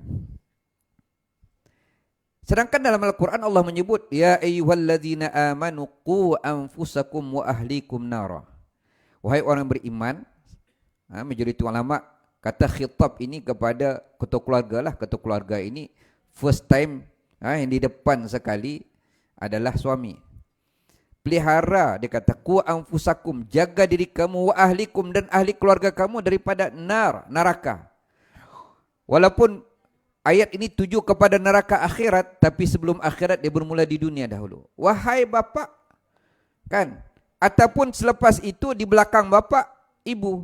[SPEAKER 6] Sedangkan dalam Al-Quran Allah menyebut, ya ayyuhalladzina amanu qu anfusakum wa ahlikum nara. Wahai orang beriman, majoriti ulama kata khitab ini kepada ketua keluarga lah. Ketua keluarga ini first time yang di depan sekali adalah suami. Pelihara, dia kata, qu anfusakum, jaga diri kamu, wa ahlikum, dan ahli keluarga kamu daripada neraka. Walaupun ayat ini tuju kepada neraka akhirat, tapi sebelum akhirat dia bermula di dunia dahulu. Wahai bapa, kan, ataupun selepas itu di belakang bapa, ibu,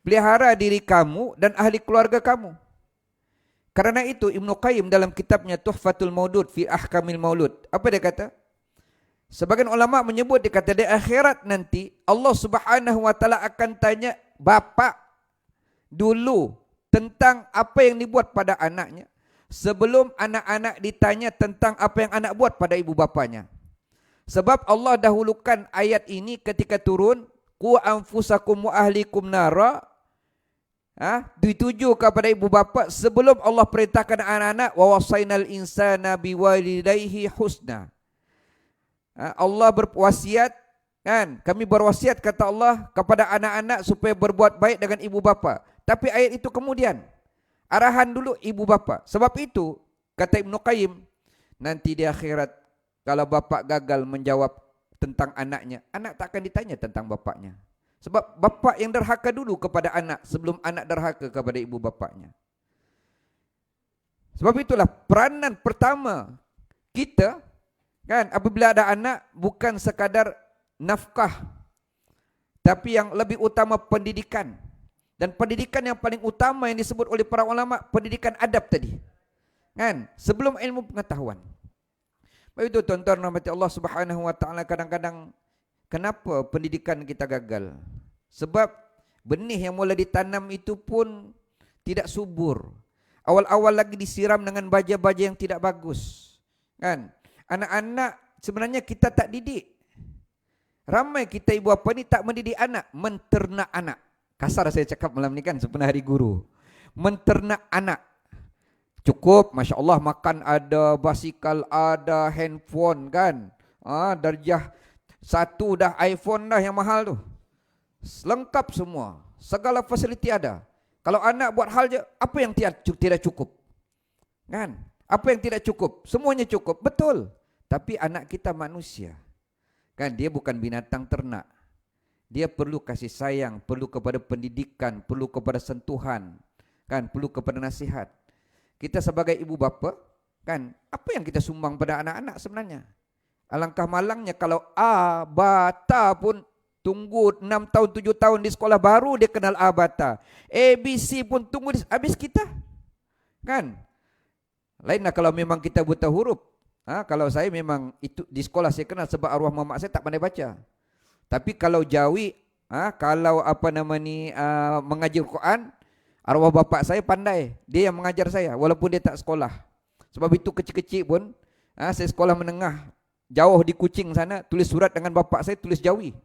[SPEAKER 6] pelihara diri kamu dan ahli keluarga kamu. Karena itu Ibnu Qayyim dalam kitabnya Tuhfatul Maudud fi Ahkamil Maulud, apa dia kata? Sebagian ulama menyebut, dia kata, di akhirat nanti Allah Subhanahu wa taala akan tanya bapa dulu tentang apa yang dibuat pada anaknya, sebelum anak-anak ditanya tentang apa yang anak buat pada ibu bapanya. Sebab Allah dahulukan ayat ini ketika turun, qu anfusakum wa ahlikum nara, dituju kepada ibu bapa sebelum Allah perintahkan anak-anak, wa wasainal insana biwalidayhi husna. Allah berwasiat, kan, kami berwasiat, kata Allah, kepada anak-anak supaya berbuat baik dengan ibu bapa. Tapi ayat itu kemudian, arahan dulu ibu bapa. Sebab itu kata Ibnu Qayyim, nanti di akhirat kalau bapak gagal menjawab tentang anaknya, anak tak akan ditanya tentang bapaknya. Sebab bapak yang derhaka dulu kepada anak sebelum anak derhaka kepada ibu bapaknya. Sebab itulah peranan pertama kita, kan, apabila ada anak, bukan sekadar nafkah, tapi yang lebih utama pendidikan. Dan pendidikan yang paling utama yang disebut oleh para ulama, pendidikan adab tadi, kan, sebelum ilmu pengetahuan. Baik itu tuan-tuan rahmati Allah Subhanahu wa taala, kadang-kadang kenapa pendidikan kita gagal? Sebab benih yang mula ditanam itu pun tidak subur. Awal-awal lagi disiram dengan baja-baja yang tidak bagus, kan. Anak-anak sebenarnya kita tak didik. Ramai kita ibu bapa ni tak mendidik anak, menternak anak. Kasar saya cakap malam ni, kan, sepenuh hari guru. Menternak anak. Cukup, Masya Allah, makan ada, basikal ada, handphone, kan. Darjah 1 dah, iPhone dah yang mahal tu. Lengkap semua, segala fasiliti ada. Kalau anak buat hal je, apa yang tidak cukup? Kan? Apa yang tidak cukup? Semuanya cukup, betul. Tapi anak kita manusia, kan, dia bukan binatang ternak. Dia perlu kasih sayang, perlu kepada pendidikan, perlu kepada sentuhan, kan, perlu kepada nasihat. Kita sebagai ibu bapa, kan, apa yang kita sumbang pada anak-anak sebenarnya? Alangkah malangnya kalau A, bata pun tunggu 6 tahun, 7 tahun di sekolah baru dia kenal A, bata. ABC pun tunggu habis kita, kan. Lainlah kalau memang kita buta huruf. Kalau saya memang itu di sekolah saya kenal sebab arwah mamak saya tak pandai baca. Tapi kalau Jawi, kalau mengajar Quran, arwah bapak saya pandai. Dia yang mengajar saya walaupun dia tak sekolah. Sebab itu kecil-kecil pun, saya sekolah menengah jauh di Kuching sana, tulis surat dengan bapak saya tulis Jawi,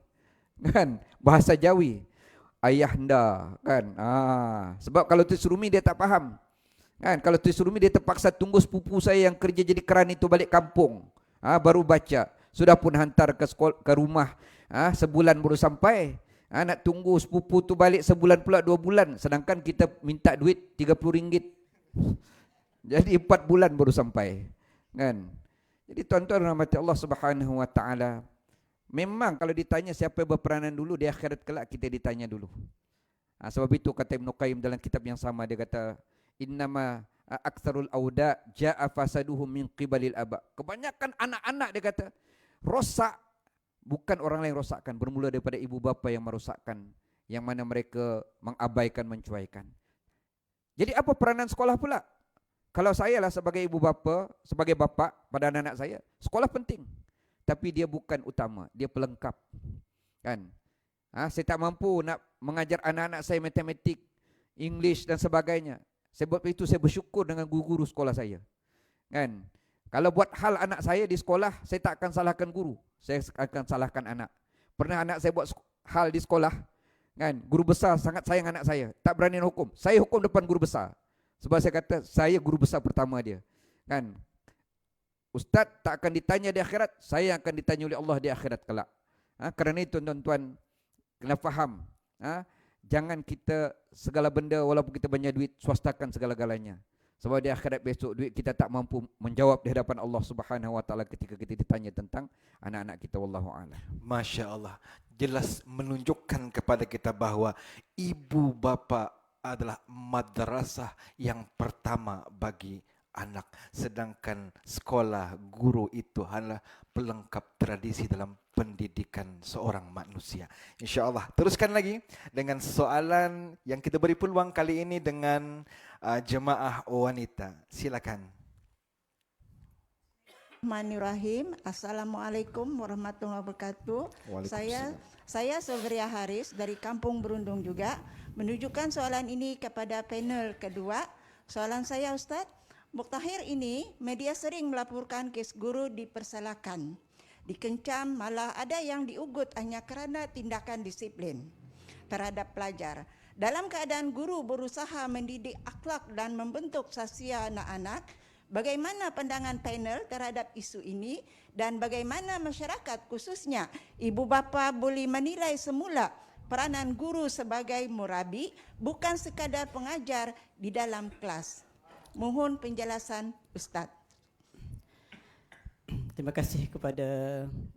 [SPEAKER 6] kan, bahasa Jawi, ayahanda, kan. Sebab kalau tulis Rumi dia tak faham, kan. Kalau tulis Rumi dia terpaksa tunggu sepupu saya yang kerja jadi keran itu balik kampung, baru baca. Sudah pun hantar ke sekolah, ke rumah, sebulan baru sampai. Nak tunggu sepupu tu balik sebulan pula 2 bulan. Sedangkan kita minta duit RM30. Jadi 4 bulan baru sampai, kan. Jadi tuan-tuan rahmati Allah Subhanahu wa taala, memang kalau ditanya siapa yang berperanan dulu, di akhirat kelak kita ditanya dulu. Sebab itu kata Ibnu Qayyim dalam kitab yang sama, dia kata, innama aktsarul auda jaa fasaduhum min qibalil aba. Kebanyakan anak-anak, dia kata, rosak bukan orang lain rosakkan, bermula daripada ibu bapa yang merosakkan, yang mana mereka mengabaikan, mencuaikan. Jadi apa peranan sekolah pula? Kalau saya lah sebagai ibu bapa, sebagai bapa pada anak-anak saya, sekolah penting. Tapi dia bukan utama, dia pelengkap. Kan? Saya tak mampu nak mengajar anak-anak saya matematik, English dan sebagainya. Sebab itu saya bersyukur dengan guru-guru sekolah saya. Kan? Kalau buat hal anak saya di sekolah, saya tak akan salahkan guru. Saya akan salahkan anak. Pernah anak saya buat hal di sekolah, kan? Guru besar sangat sayang anak saya, tak berani nak hukum. Saya hukum depan guru besar. Sebab saya kata, saya guru besar pertama dia. Kan? Ustaz tak akan ditanya di akhirat, saya akan ditanya oleh Allah di akhirat kelak. Kerana itu tuan-tuan, kena faham. Jangan kita segala benda, walaupun kita banyak duit, swastakan segala-galanya. Sebab di akhirat besok duit kita tak mampu menjawab di hadapan Allah Subhanahu Wa Taala ketika kita ditanya tentang anak-anak kita. Wallahu a'lam.
[SPEAKER 5] Masya Allah, jelas menunjukkan kepada kita bahawa ibu bapa adalah madrasah yang pertama bagi anak. Sedangkan sekolah, guru itu adalah pelengkap tradisi dalam pendidikan seorang manusia. InsyaAllah. Teruskan lagi dengan soalan yang kita beri peluang kali ini dengan jemaah wanita. Silakan.
[SPEAKER 8] Bismillahirrahmanirrahim. Assalamualaikum warahmatullahi wabarakatuh. Saya Silvia Haris dari Kampung Berundung juga menunjukkan soalan ini kepada panel kedua. Soalan saya, Ustaz, Muktahir ini media sering melaporkan kes guru dipersalahkan, dikencam, malah ada yang diugut hanya kerana tindakan disiplin terhadap pelajar. Dalam keadaan guru berusaha mendidik akhlak dan membentuk sahsia anak-anak, bagaimana pandangan panel terhadap isu ini dan bagaimana masyarakat khususnya ibu bapa boleh menilai semula peranan guru sebagai murabi bukan sekadar pengajar di dalam kelas. Mohon penjelasan Ustaz.
[SPEAKER 3] Terima kasih kepada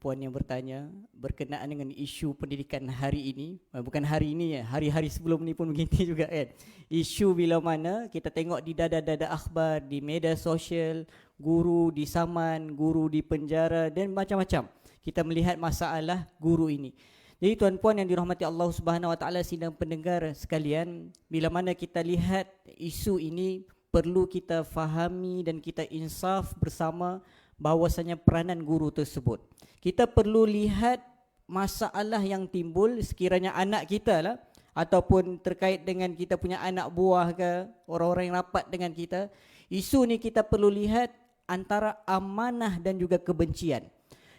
[SPEAKER 3] puan yang bertanya berkenaan dengan isu pendidikan hari ini. Bukan hari ini ya, hari-hari sebelum ni pun begini juga kan. Isu bila mana kita tengok di dada-dada akhbar, di media sosial, guru disaman, guru dipenjara dan macam-macam. Kita melihat masalah guru ini. Jadi tuan-puan yang dirahmati Allah Subhanahu Wa Taala, sidang pendengar sekalian, bila mana kita lihat isu ini, perlu kita fahami dan kita insaf bersama bahawasanya peranan guru tersebut. Kita perlu lihat masalah yang timbul sekiranya anak kita lah, ataupun terkait dengan kita punya anak buah ke, orang-orang yang rapat dengan kita. Isu ni kita perlu lihat antara amanah dan juga kebencian.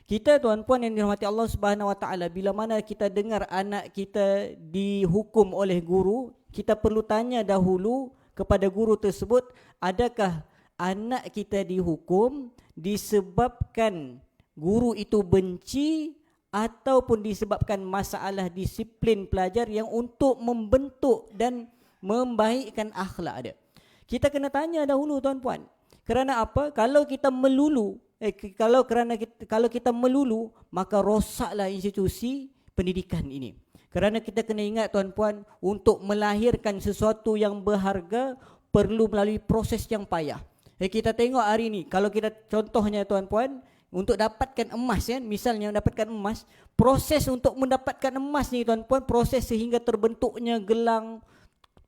[SPEAKER 3] Kita tuan-puan yang dirahmati Allah Subhanahu Wa Taala, bila mana kita dengar anak kita dihukum oleh guru, kita perlu tanya dahulu kepada guru tersebut, adakah anak kita dihukum disebabkan guru itu benci ataupun disebabkan masalah disiplin pelajar yang untuk membentuk dan membaikkan akhlak dia. Kita kena tanya dahulu tuan-puan. Kerana apa? Kalau kita melulu, kalau kita melulu, maka rosaklah institusi pendidikan ini. Kerana kita kena ingat tuan-puan, untuk melahirkan sesuatu yang berharga perlu melalui proses yang payah. Kita tengok hari ini, kalau kita contohnya tuan-puan, untuk dapatkan emas kan, misalnya dapatkan emas, proses untuk mendapatkan emas ni tuan-puan, proses sehingga terbentuknya gelang,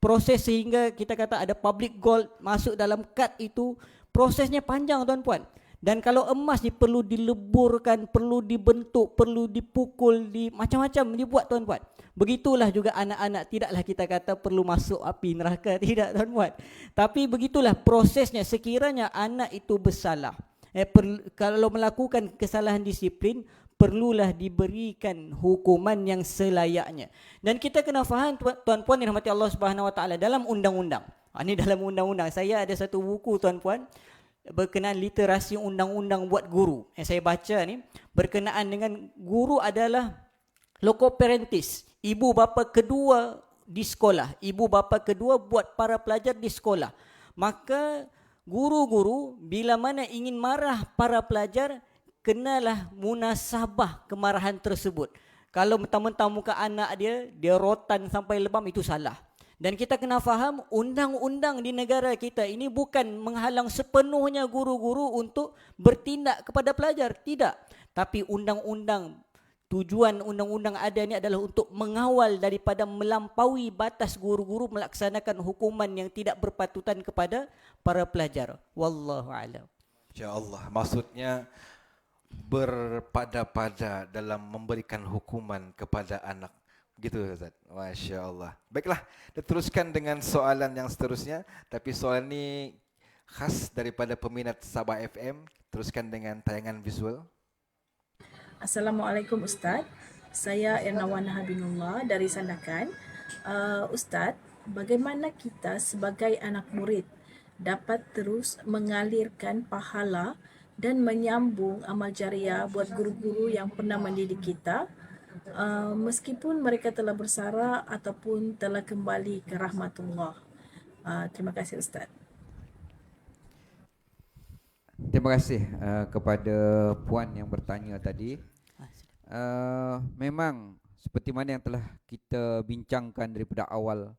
[SPEAKER 3] proses sehingga kita kata ada public gold masuk dalam kad itu, prosesnya panjang tuan-puan. Dan kalau emas ni perlu dileburkan, perlu dibentuk, perlu dipukul, macam-macam dibuat tuan-puan. Begitulah juga anak-anak, tidaklah kita kata perlu masuk api neraka, tidak tuan-puan. Tapi begitulah prosesnya sekiranya anak itu bersalah. Kalau melakukan kesalahan disiplin, perlulah diberikan hukuman yang selayaknya. Dan kita kena faham tuan-puan yang dirahmati Allah Subhanahu Wa Taala, dalam undang-undang. Ini dalam undang-undang. Saya ada satu buku tuan-puan berkenaan literasi undang-undang buat guru. Yang saya baca ni berkenaan dengan guru adalah loco-parentis, ibu bapa kedua di sekolah, ibu bapa kedua buat para pelajar di sekolah. Maka guru-guru bila mana ingin marah para pelajar, kenalah munasabah kemarahan tersebut. Kalau mentang-mentang muka anak dia rotan sampai lebam, itu salah. Dan kita kena faham, undang-undang di negara kita ini bukan menghalang sepenuhnya guru-guru untuk bertindak kepada pelajar, tidak. Tapi undang-undang Tujuan undang-undang ada ni adalah untuk mengawal daripada melampaui batas guru-guru melaksanakan hukuman yang tidak berpatutan kepada para pelajar. Wallahu a'lam.
[SPEAKER 5] InsyaAllah. Maksudnya berpada-pada dalam memberikan hukuman kepada anak. Begitu Ustaz. Masya Allah. Baiklah, kita teruskan dengan soalan yang seterusnya. Tapi soalan ini khas daripada peminat Sabah FM. Teruskan dengan tayangan visual.
[SPEAKER 9] Assalamualaikum Ustaz. Saya Ernawana Habibullah dari Sandakan. Ustaz, bagaimana kita sebagai anak murid dapat terus mengalirkan pahala dan menyambung amal jariah buat guru-guru yang pernah mendidik kita meskipun mereka telah bersara ataupun telah kembali ke rahmatullah. Terima kasih Ustaz.
[SPEAKER 6] Terima kasih kepada puan yang bertanya tadi. Memang seperti mana yang telah kita bincangkan daripada awal,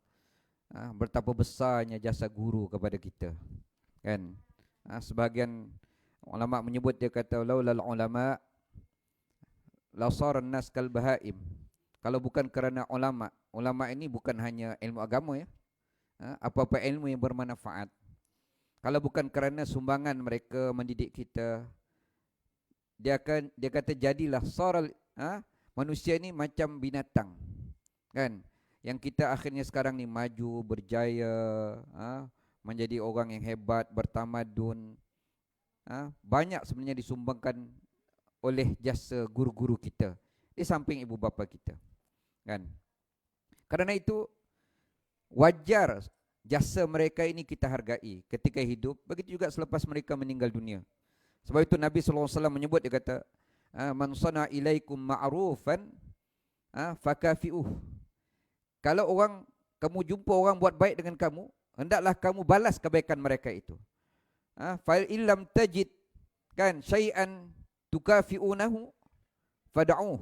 [SPEAKER 6] betapa besarnya jasa guru kepada kita, kan? Sebahagian ulama menyebut, dia kata laulal ulama la saran nas kal bahaim. Kalau bukan kerana ulama ini bukan hanya ilmu agama ya, apa-apa ilmu yang bermanfaat. Kalau bukan kerana sumbangan mereka mendidik kita, dia kata jadilah saral, manusia ni macam binatang, kan? Yang kita akhirnya sekarang ni maju, berjaya, menjadi orang yang hebat, bertamadun, banyak sebenarnya disumbangkan oleh jasa guru-guru kita di samping ibu bapa kita, kan? Kerana itu wajar jasa mereka ini kita hargai ketika hidup, begitu juga selepas mereka meninggal dunia. Sebab itu Nabi SAW menyebut, dia kata, man sana ilaikum ma'rufan fakafi'uh. Kalau kamu jumpa orang buat baik dengan kamu, hendaklah kamu balas kebaikan mereka itu. Fa illam tajid kan syai'an tukafi'unahu fad'uh.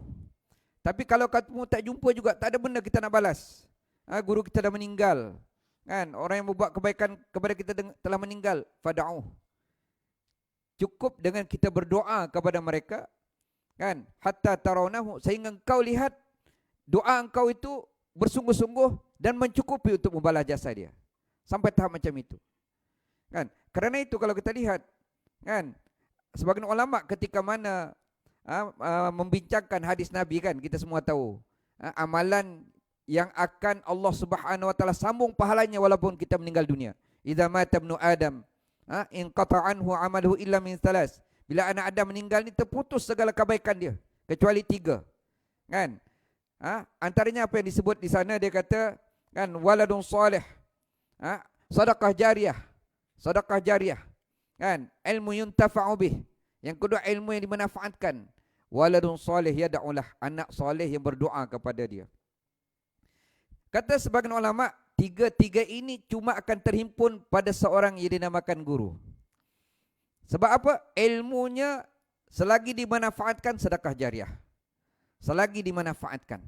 [SPEAKER 6] Tapi kalau kamu tak jumpa juga, tak ada benda kita nak balas. Guru kita dah meninggal, kan? Orang yang membuat kebaikan kepada kita telah meninggal, fad'uh. Cukup dengan kita berdoa kepada mereka, kan? Hatta tarawnahu, sehingga engkau lihat doa engkau itu bersungguh-sungguh dan mencukupi untuk membalas jasa dia. Sampai tahap macam itu, kan? Kerana itu kalau kita lihat, kan, sebagian ulama ketika mana membincangkan hadis Nabi, kan, kita semua tahu amalan yang akan Allah Subhanahu wa taala sambung pahalanya walaupun kita meninggal dunia. Idza mata ibnu Adam in qata'anhu amaluhu illa min thalas. Bila anak Adam meninggal ni terputus segala kebaikan dia kecuali 3. Kan? Antaranya apa yang disebut di sana, dia kata, kan, waladun salih. Sedekah jariah. Sedekah jariah. Kan? Ilmu yuntafa'u bih. Yang kedua, ilmu yang dimanfaatkan. Waladun salih yad'ulah, anak salih yang berdoa kepada dia. Kata sebagian ulama, tiga ini cuma akan terhimpun pada seorang yang dinamakan guru. Sebab apa? Ilmunya selagi dimanfaatkan, sedekah jariah. Selagi dimanfaatkan.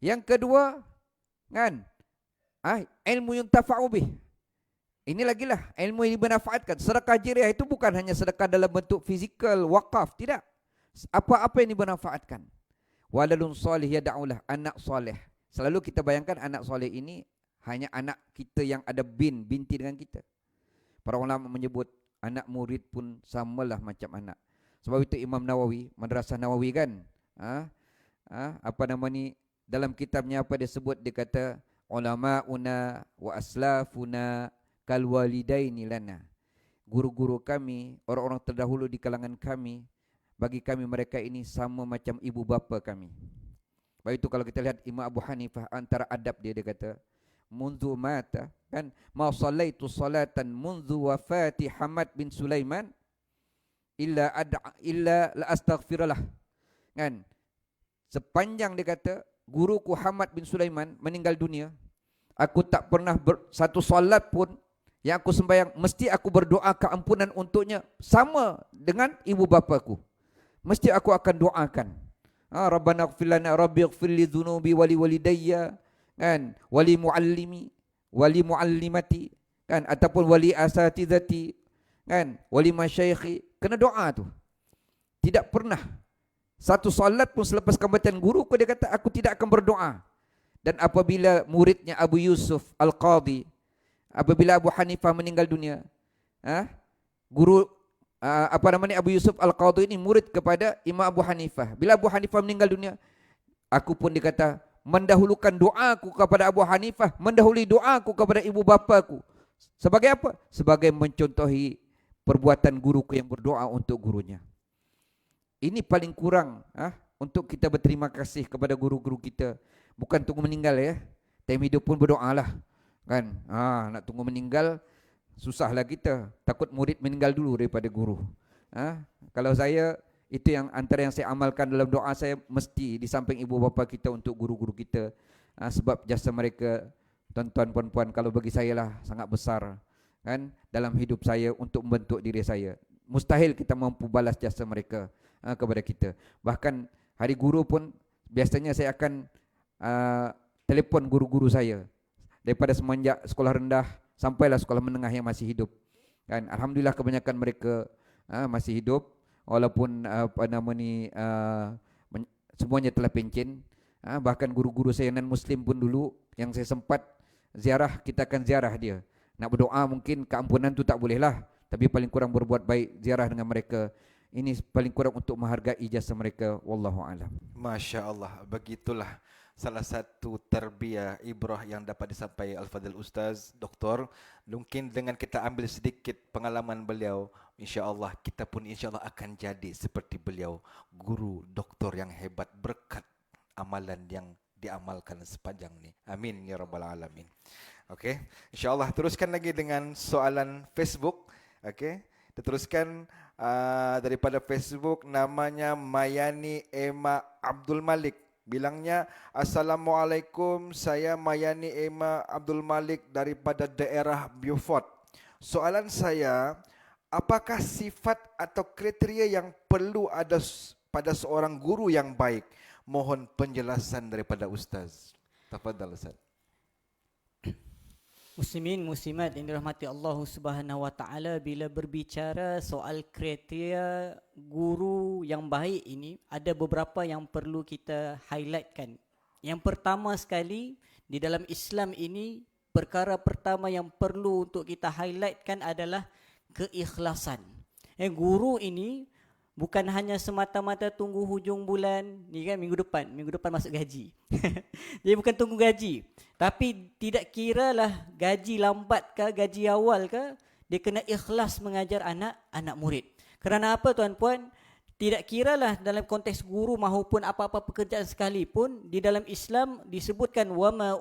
[SPEAKER 6] Yang kedua, kan, ilmu yuntafa'u bih. Ini lagilah ilmu yang dimanfaatkan. Sedekah jariah itu bukan hanya sedekah dalam bentuk fizikal, wakaf, tidak. Apa-apa yang dimanfaatkan. Waladun salih yad'ulah, anak soleh. Selalu kita bayangkan anak soleh ini hanya anak kita yang ada binti dengan kita. Para ulama menyebut anak murid pun samalah macam anak. Sebab itu Imam Nawawi, Madrasah Nawawi, kan, apa nama ni, dalam kitabnya apa dia sebut, dia kata ulama'una wa aslafuna kal walidaini lana. Guru-guru kami, orang-orang terdahulu di kalangan kami, bagi kami mereka ini sama macam ibu bapa kami. Sebab itu kalau kita lihat Imam Abu Hanifah, antara adab dia kata, mundu mata, kan, ma sallaitu salatan mundu wafati Hamad bin Sulaiman illa la astaghfirullah. Kan, sepanjang dia kata guruku Hamad bin Sulaiman meninggal dunia, aku tak pernah satu solat pun yang aku sembahyang mesti aku berdoa keampunan untuknya sama dengan ibu bapaku. Mesti aku akan doakan, Rabbana ighfir lana, Rabbi ighfir li dhunubi wali walidayya, kan, wali muallimi, wali muallimati, kan, ataupun wali asatizati, kan, wali masyayikhi. Kena doa tu. Tidak pernah Satu solat pun selepas kematian guru, dia kata aku tidak akan berdoa. Dan apabila muridnya Abu Yusuf Al-Qadhi, apabila Abu Hanifah meninggal dunia, guru Abu Yusuf Al-Qadhi ini murid kepada Imam Abu Hanifah. Bila Abu Hanifah meninggal dunia, aku pun dikata mendahulukan doaku kepada Abu Hanifah, mendahului doaku kepada ibu bapaku. Sebagai apa? Sebagai mencontohi perbuatan guruku yang berdoa untuk gurunya. Ini paling kurang untuk kita berterima kasih kepada guru-guru kita. Bukan tunggu meninggal ya. Time hidup pun berdoalah. Kan? Nak tunggu meninggal susahlah kita. Takut murid meninggal dulu daripada guru. Kalau saya, itu yang antara yang saya amalkan dalam doa saya, mesti di samping ibu bapa kita untuk guru-guru kita. Sebab jasa mereka, tuan-tuan puan-puan, kalau bagi saya lah sangat besar kan dalam hidup saya untuk membentuk diri saya. Mustahil kita mampu balas jasa mereka kepada kita. Bahkan hari guru pun biasanya saya akan telefon guru-guru saya daripada semenjak sekolah rendah sampailah sekolah menengah yang masih hidup. Kan, alhamdulillah kebanyakan mereka masih hidup walaupun semuanya telah pencen. Bahkan guru-guru saya non muslim pun dulu yang saya sempat ziarah, kita akan ziarah dia. Nak berdoa mungkin keampunan tu tak boleh lah, tapi paling kurang berbuat baik, ziarah dengan mereka. Ini paling kurang untuk menghargai jasa mereka. Wallahu a'lam.
[SPEAKER 5] Masya Allah, begitulah salah satu tarbiyah ibrah yang dapat disampaikan Al-Fadhil Ustaz Doktor. Mungkin dengan kita ambil sedikit pengalaman beliau, insya-Allah kita pun insya-Allah akan jadi seperti beliau, guru doktor yang hebat berkat amalan yang diamalkan sepanjang ni. Amin ya rabbal alamin. Okey, insya-Allah teruskan lagi dengan soalan Facebook. Okey, kita teruskan daripada Facebook, namanya Mayani Emma Abdul Malik. Bilangnya, Assalamualaikum, saya Mayani Emma Abdul Malik daripada daerah Beaufort. Soalan saya, apakah sifat atau kriteria yang perlu ada pada seorang guru yang baik? Mohon penjelasan daripada Ustaz. Tafadhal Ustaz.
[SPEAKER 3] Muslimin muslimat yang dirahmati Allah Subhanahu wa taala, bila berbicara soal kriteria guru yang baik ini, ada beberapa yang perlu kita highlightkan. Yang pertama sekali, di dalam Islam ini, perkara pertama yang perlu untuk kita highlightkan adalah keikhlasan. Guru ini bukan hanya semata-mata tunggu hujung bulan, ni kan minggu depan masuk gaji. Dia bukan tunggu gaji. Tapi tidak kiralah gaji lambat ke, gaji awal ke, dia kena ikhlas mengajar anak murid. Kerana apa tuan-puan? Tidak kiralah dalam konteks guru maupun apa-apa pekerjaan sekalipun, di dalam Islam disebutkan wama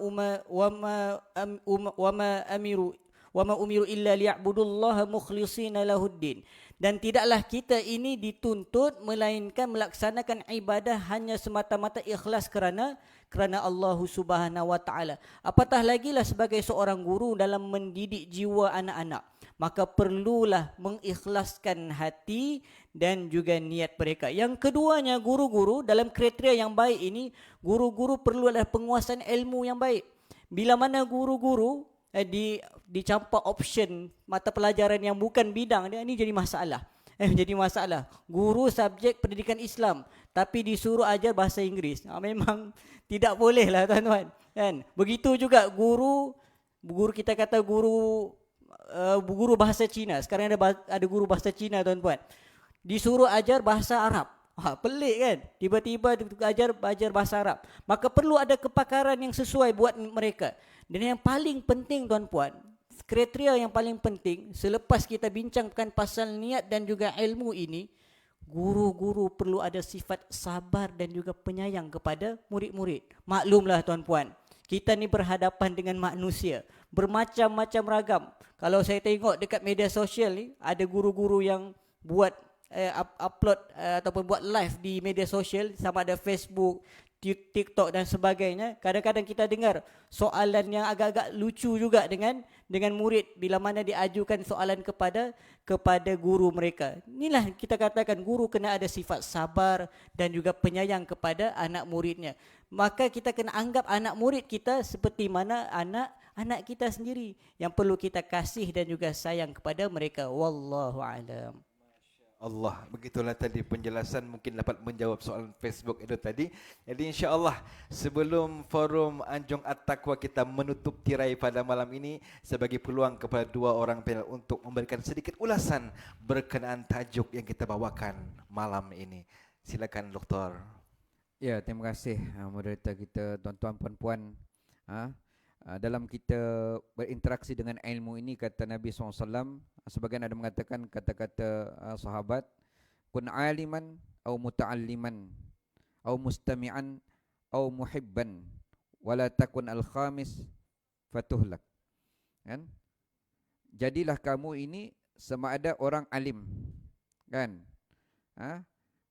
[SPEAKER 3] umiru illa liya'budullaha mukhlishina lahuddin. Dan tidaklah kita ini dituntut melainkan melaksanakan ibadah hanya semata-mata ikhlas kerana Allah Subhanahu wa taala. Apatah lagilah sebagai seorang guru dalam mendidik jiwa anak-anak, maka perlulah mengikhlaskan hati dan juga niat mereka. Yang keduanya, guru-guru dalam kriteria yang baik ini, guru-guru perlu adalah penguasaan ilmu yang baik. Bila mana guru-guru dicampak option mata pelajaran yang bukan bidang dia, ini jadi masalah. Jadi masalah. Guru subjek pendidikan Islam tapi disuruh ajar bahasa Inggeris. Memang tidak boleh lah tuan-tuan. Kan? Begitu juga guru kita kata guru bahasa Cina. Sekarang ada guru bahasa Cina tuan-tuan. Disuruh ajar bahasa Arab. Pelik kan? Tiba-tiba ajar bahasa Arab. Maka perlu ada kepakaran yang sesuai buat mereka. Dan yang paling penting tuan-puan, kriteria yang paling penting selepas kita bincangkan pasal niat dan juga ilmu ini, guru-guru perlu ada sifat sabar dan juga penyayang kepada murid-murid. Maklumlah tuan-puan, kita ni berhadapan dengan manusia bermacam-macam ragam. Kalau saya tengok dekat media sosial ni, ada guru-guru yang buat upload ataupun buat live di media sosial, sama ada Facebook, TikTok dan sebagainya. Kadang-kadang kita dengar soalan yang agak-agak lucu juga dengan murid bila mana diajukan soalan kepada guru mereka. Inilah kita katakan guru kena ada sifat sabar dan juga penyayang kepada anak muridnya. Maka kita kena anggap anak murid kita seperti mana anak kita sendiri yang perlu kita kasih dan juga sayang kepada mereka. Wallahu a'lam.
[SPEAKER 5] Allah, begitulah tadi penjelasan, mungkin dapat menjawab soalan Facebook itu tadi. Jadi insya-Allah sebelum forum Anjung At-Taqwa kita menutup tirai pada malam ini, sebagai peluang kepada dua orang panel untuk memberikan sedikit ulasan berkenaan tajuk yang kita bawakan malam ini. Silakan Doktor.
[SPEAKER 6] Ya, terima kasih moderator kita, tuan-tuan puan-puan. Dalam kita berinteraksi dengan ilmu ini, kata Nabi SAW, sebagian ada mengatakan kata-kata sahabat, kun aliman au muta'alliman au mustami'an au muhibban wala takun al-khamis fatuhlak. Kan? Jadilah kamu ini sama ada orang alim, kan?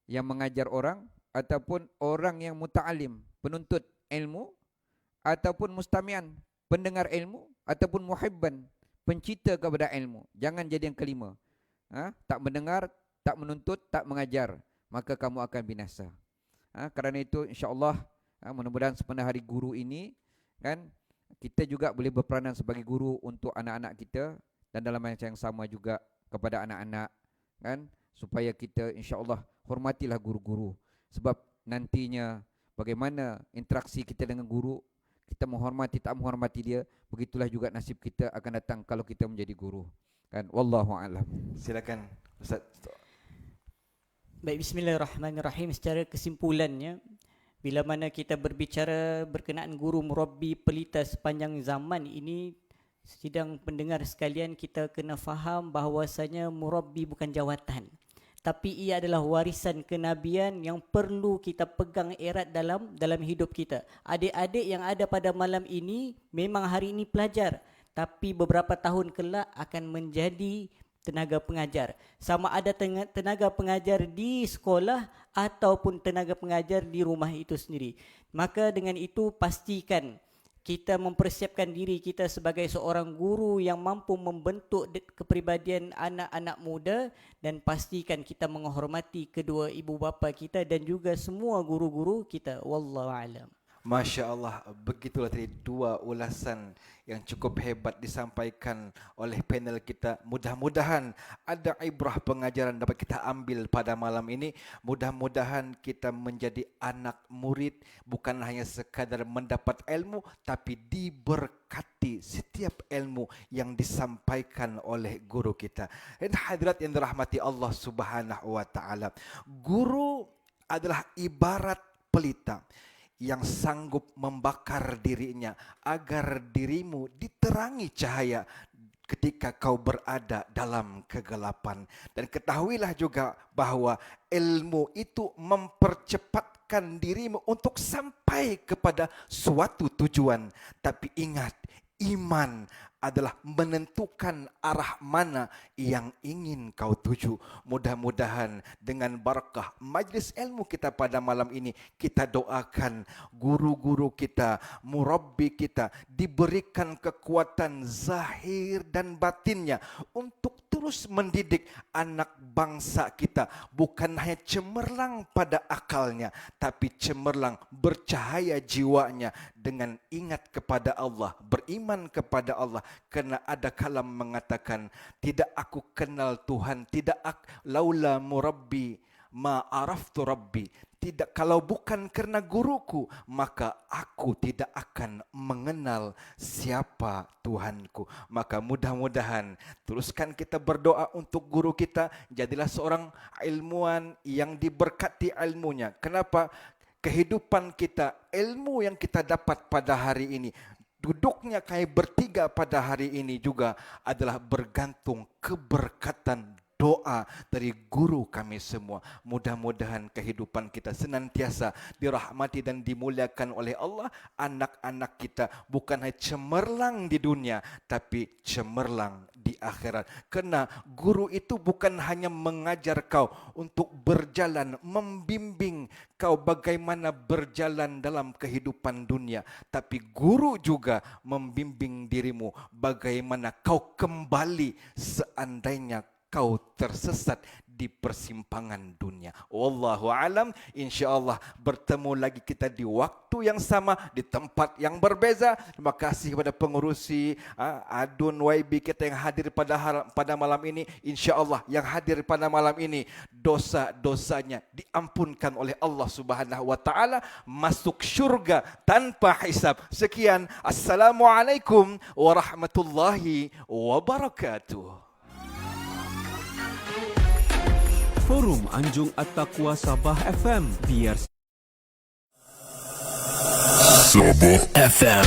[SPEAKER 6] Yang mengajar orang, ataupun orang yang muta'alim, penuntut ilmu, ataupun mustami'an, pendengar ilmu, ataupun muhibban, pencipta kepada ilmu. Jangan jadi yang kelima. Tak mendengar, tak menuntut, tak mengajar, maka kamu akan binasa. Kerana itu insya-Allah, mudah-mudahan sepenuh hari guru ini, kan, kita juga boleh berperanan sebagai guru untuk anak-anak kita, dan dalam masa yang sama juga kepada anak-anak, kan, supaya kita insya-Allah hormatilah guru-guru. Sebab nantinya bagaimana interaksi kita dengan guru, kita menghormati tak menghormati dia, begitulah juga nasib kita akan datang kalau kita menjadi guru. Kan, wallahu a'lam.
[SPEAKER 5] Silakan Ustaz.
[SPEAKER 3] Baik, bismillahirrahmanirrahim. Secara kesimpulannya, bila mana kita berbicara berkenaan guru murabbi pelita sepanjang zaman ini, sidang pendengar sekalian, kita kena faham bahawasanya murabbi bukan jawatan, tapi ia adalah warisan kenabian yang perlu kita pegang erat dalam hidup kita. Adik-adik yang ada pada malam ini memang hari ini pelajar, tapi beberapa tahun kelak akan menjadi tenaga pengajar. Sama ada tenaga pengajar di sekolah ataupun tenaga pengajar di rumah itu sendiri. Maka dengan itu pastikan kita mempersiapkan diri kita sebagai seorang guru yang mampu membentuk kepribadian anak-anak muda, dan pastikan kita menghormati kedua ibu bapa kita dan juga semua guru-guru kita. Wallahu a'lam.
[SPEAKER 5] Masya Allah, begitulah tadi dua ulasan yang cukup hebat disampaikan oleh panel kita. Mudah-mudahan ada ibrah pengajaran dapat kita ambil pada malam ini. Mudah-mudahan kita menjadi anak murid, bukan hanya sekadar mendapat ilmu, tapi diberkati setiap ilmu yang disampaikan oleh guru kita. Dan hadirat yang dirahmati Allah Subhanahu wa taala, guru adalah ibarat pelita yang sanggup membakar dirinya agar dirimu diterangi cahaya ketika kau berada dalam kegelapan. Dan ketahuilah juga bahawa ilmu itu mempercepatkan dirimu untuk sampai kepada suatu tujuan. Tapi ingat, iman adalah menentukan arah mana yang ingin kau tuju. Mudah-mudahan dengan barakah majlis ilmu kita pada malam ini, kita doakan guru-guru kita, murabbi kita diberikan kekuatan zahir dan batinnya untuk terus mendidik anak bangsa kita, bukan hanya cemerlang pada akalnya, tapi cemerlang bercahaya jiwanya dengan ingat kepada Allah, beriman kepada Allah. Kerana ada kalam mengatakan, tidak aku kenal Tuhan, laula murabbi ma araftu rabbi. Tidak, kalau bukan kerana guruku, maka aku tidak akan mengenal siapa Tuhanku. Maka mudah-mudahan teruskan kita berdoa untuk guru kita, jadilah seorang ilmuwan yang diberkati ilmunya. Kenapa? Kehidupan kita, ilmu yang kita dapat pada hari ini, duduknya kami bertiga pada hari ini juga adalah bergantung keberkatan doa dari guru kami semua. Mudah-mudahan kehidupan kita senantiasa dirahmati dan dimuliakan oleh Allah. Anak-anak kita bukan hanya cemerlang di dunia, tapi cemerlang di akhirat. Kerana guru itu bukan hanya mengajar kau untuk berjalan, membimbing kau bagaimana berjalan dalam kehidupan dunia, tapi guru juga membimbing dirimu bagaimana kau kembali seandainya kau tersesat di di persimpangan dunia. Wallahu alam. InsyaAllah bertemu lagi kita di waktu yang sama, di tempat yang berbeza. Terima kasih kepada pengurusi Adun YB kita yang hadir pada malam ini. InsyaAllah yang hadir pada malam ini dosa-dosanya diampunkan oleh Allah Subhanahu wa taala, masuk syurga tanpa hisab. Sekian, assalamualaikum warahmatullahi wabarakatuh.
[SPEAKER 1] Forum Anjung At-Taqwa Sabah FM, biar
[SPEAKER 10] Sabah FM.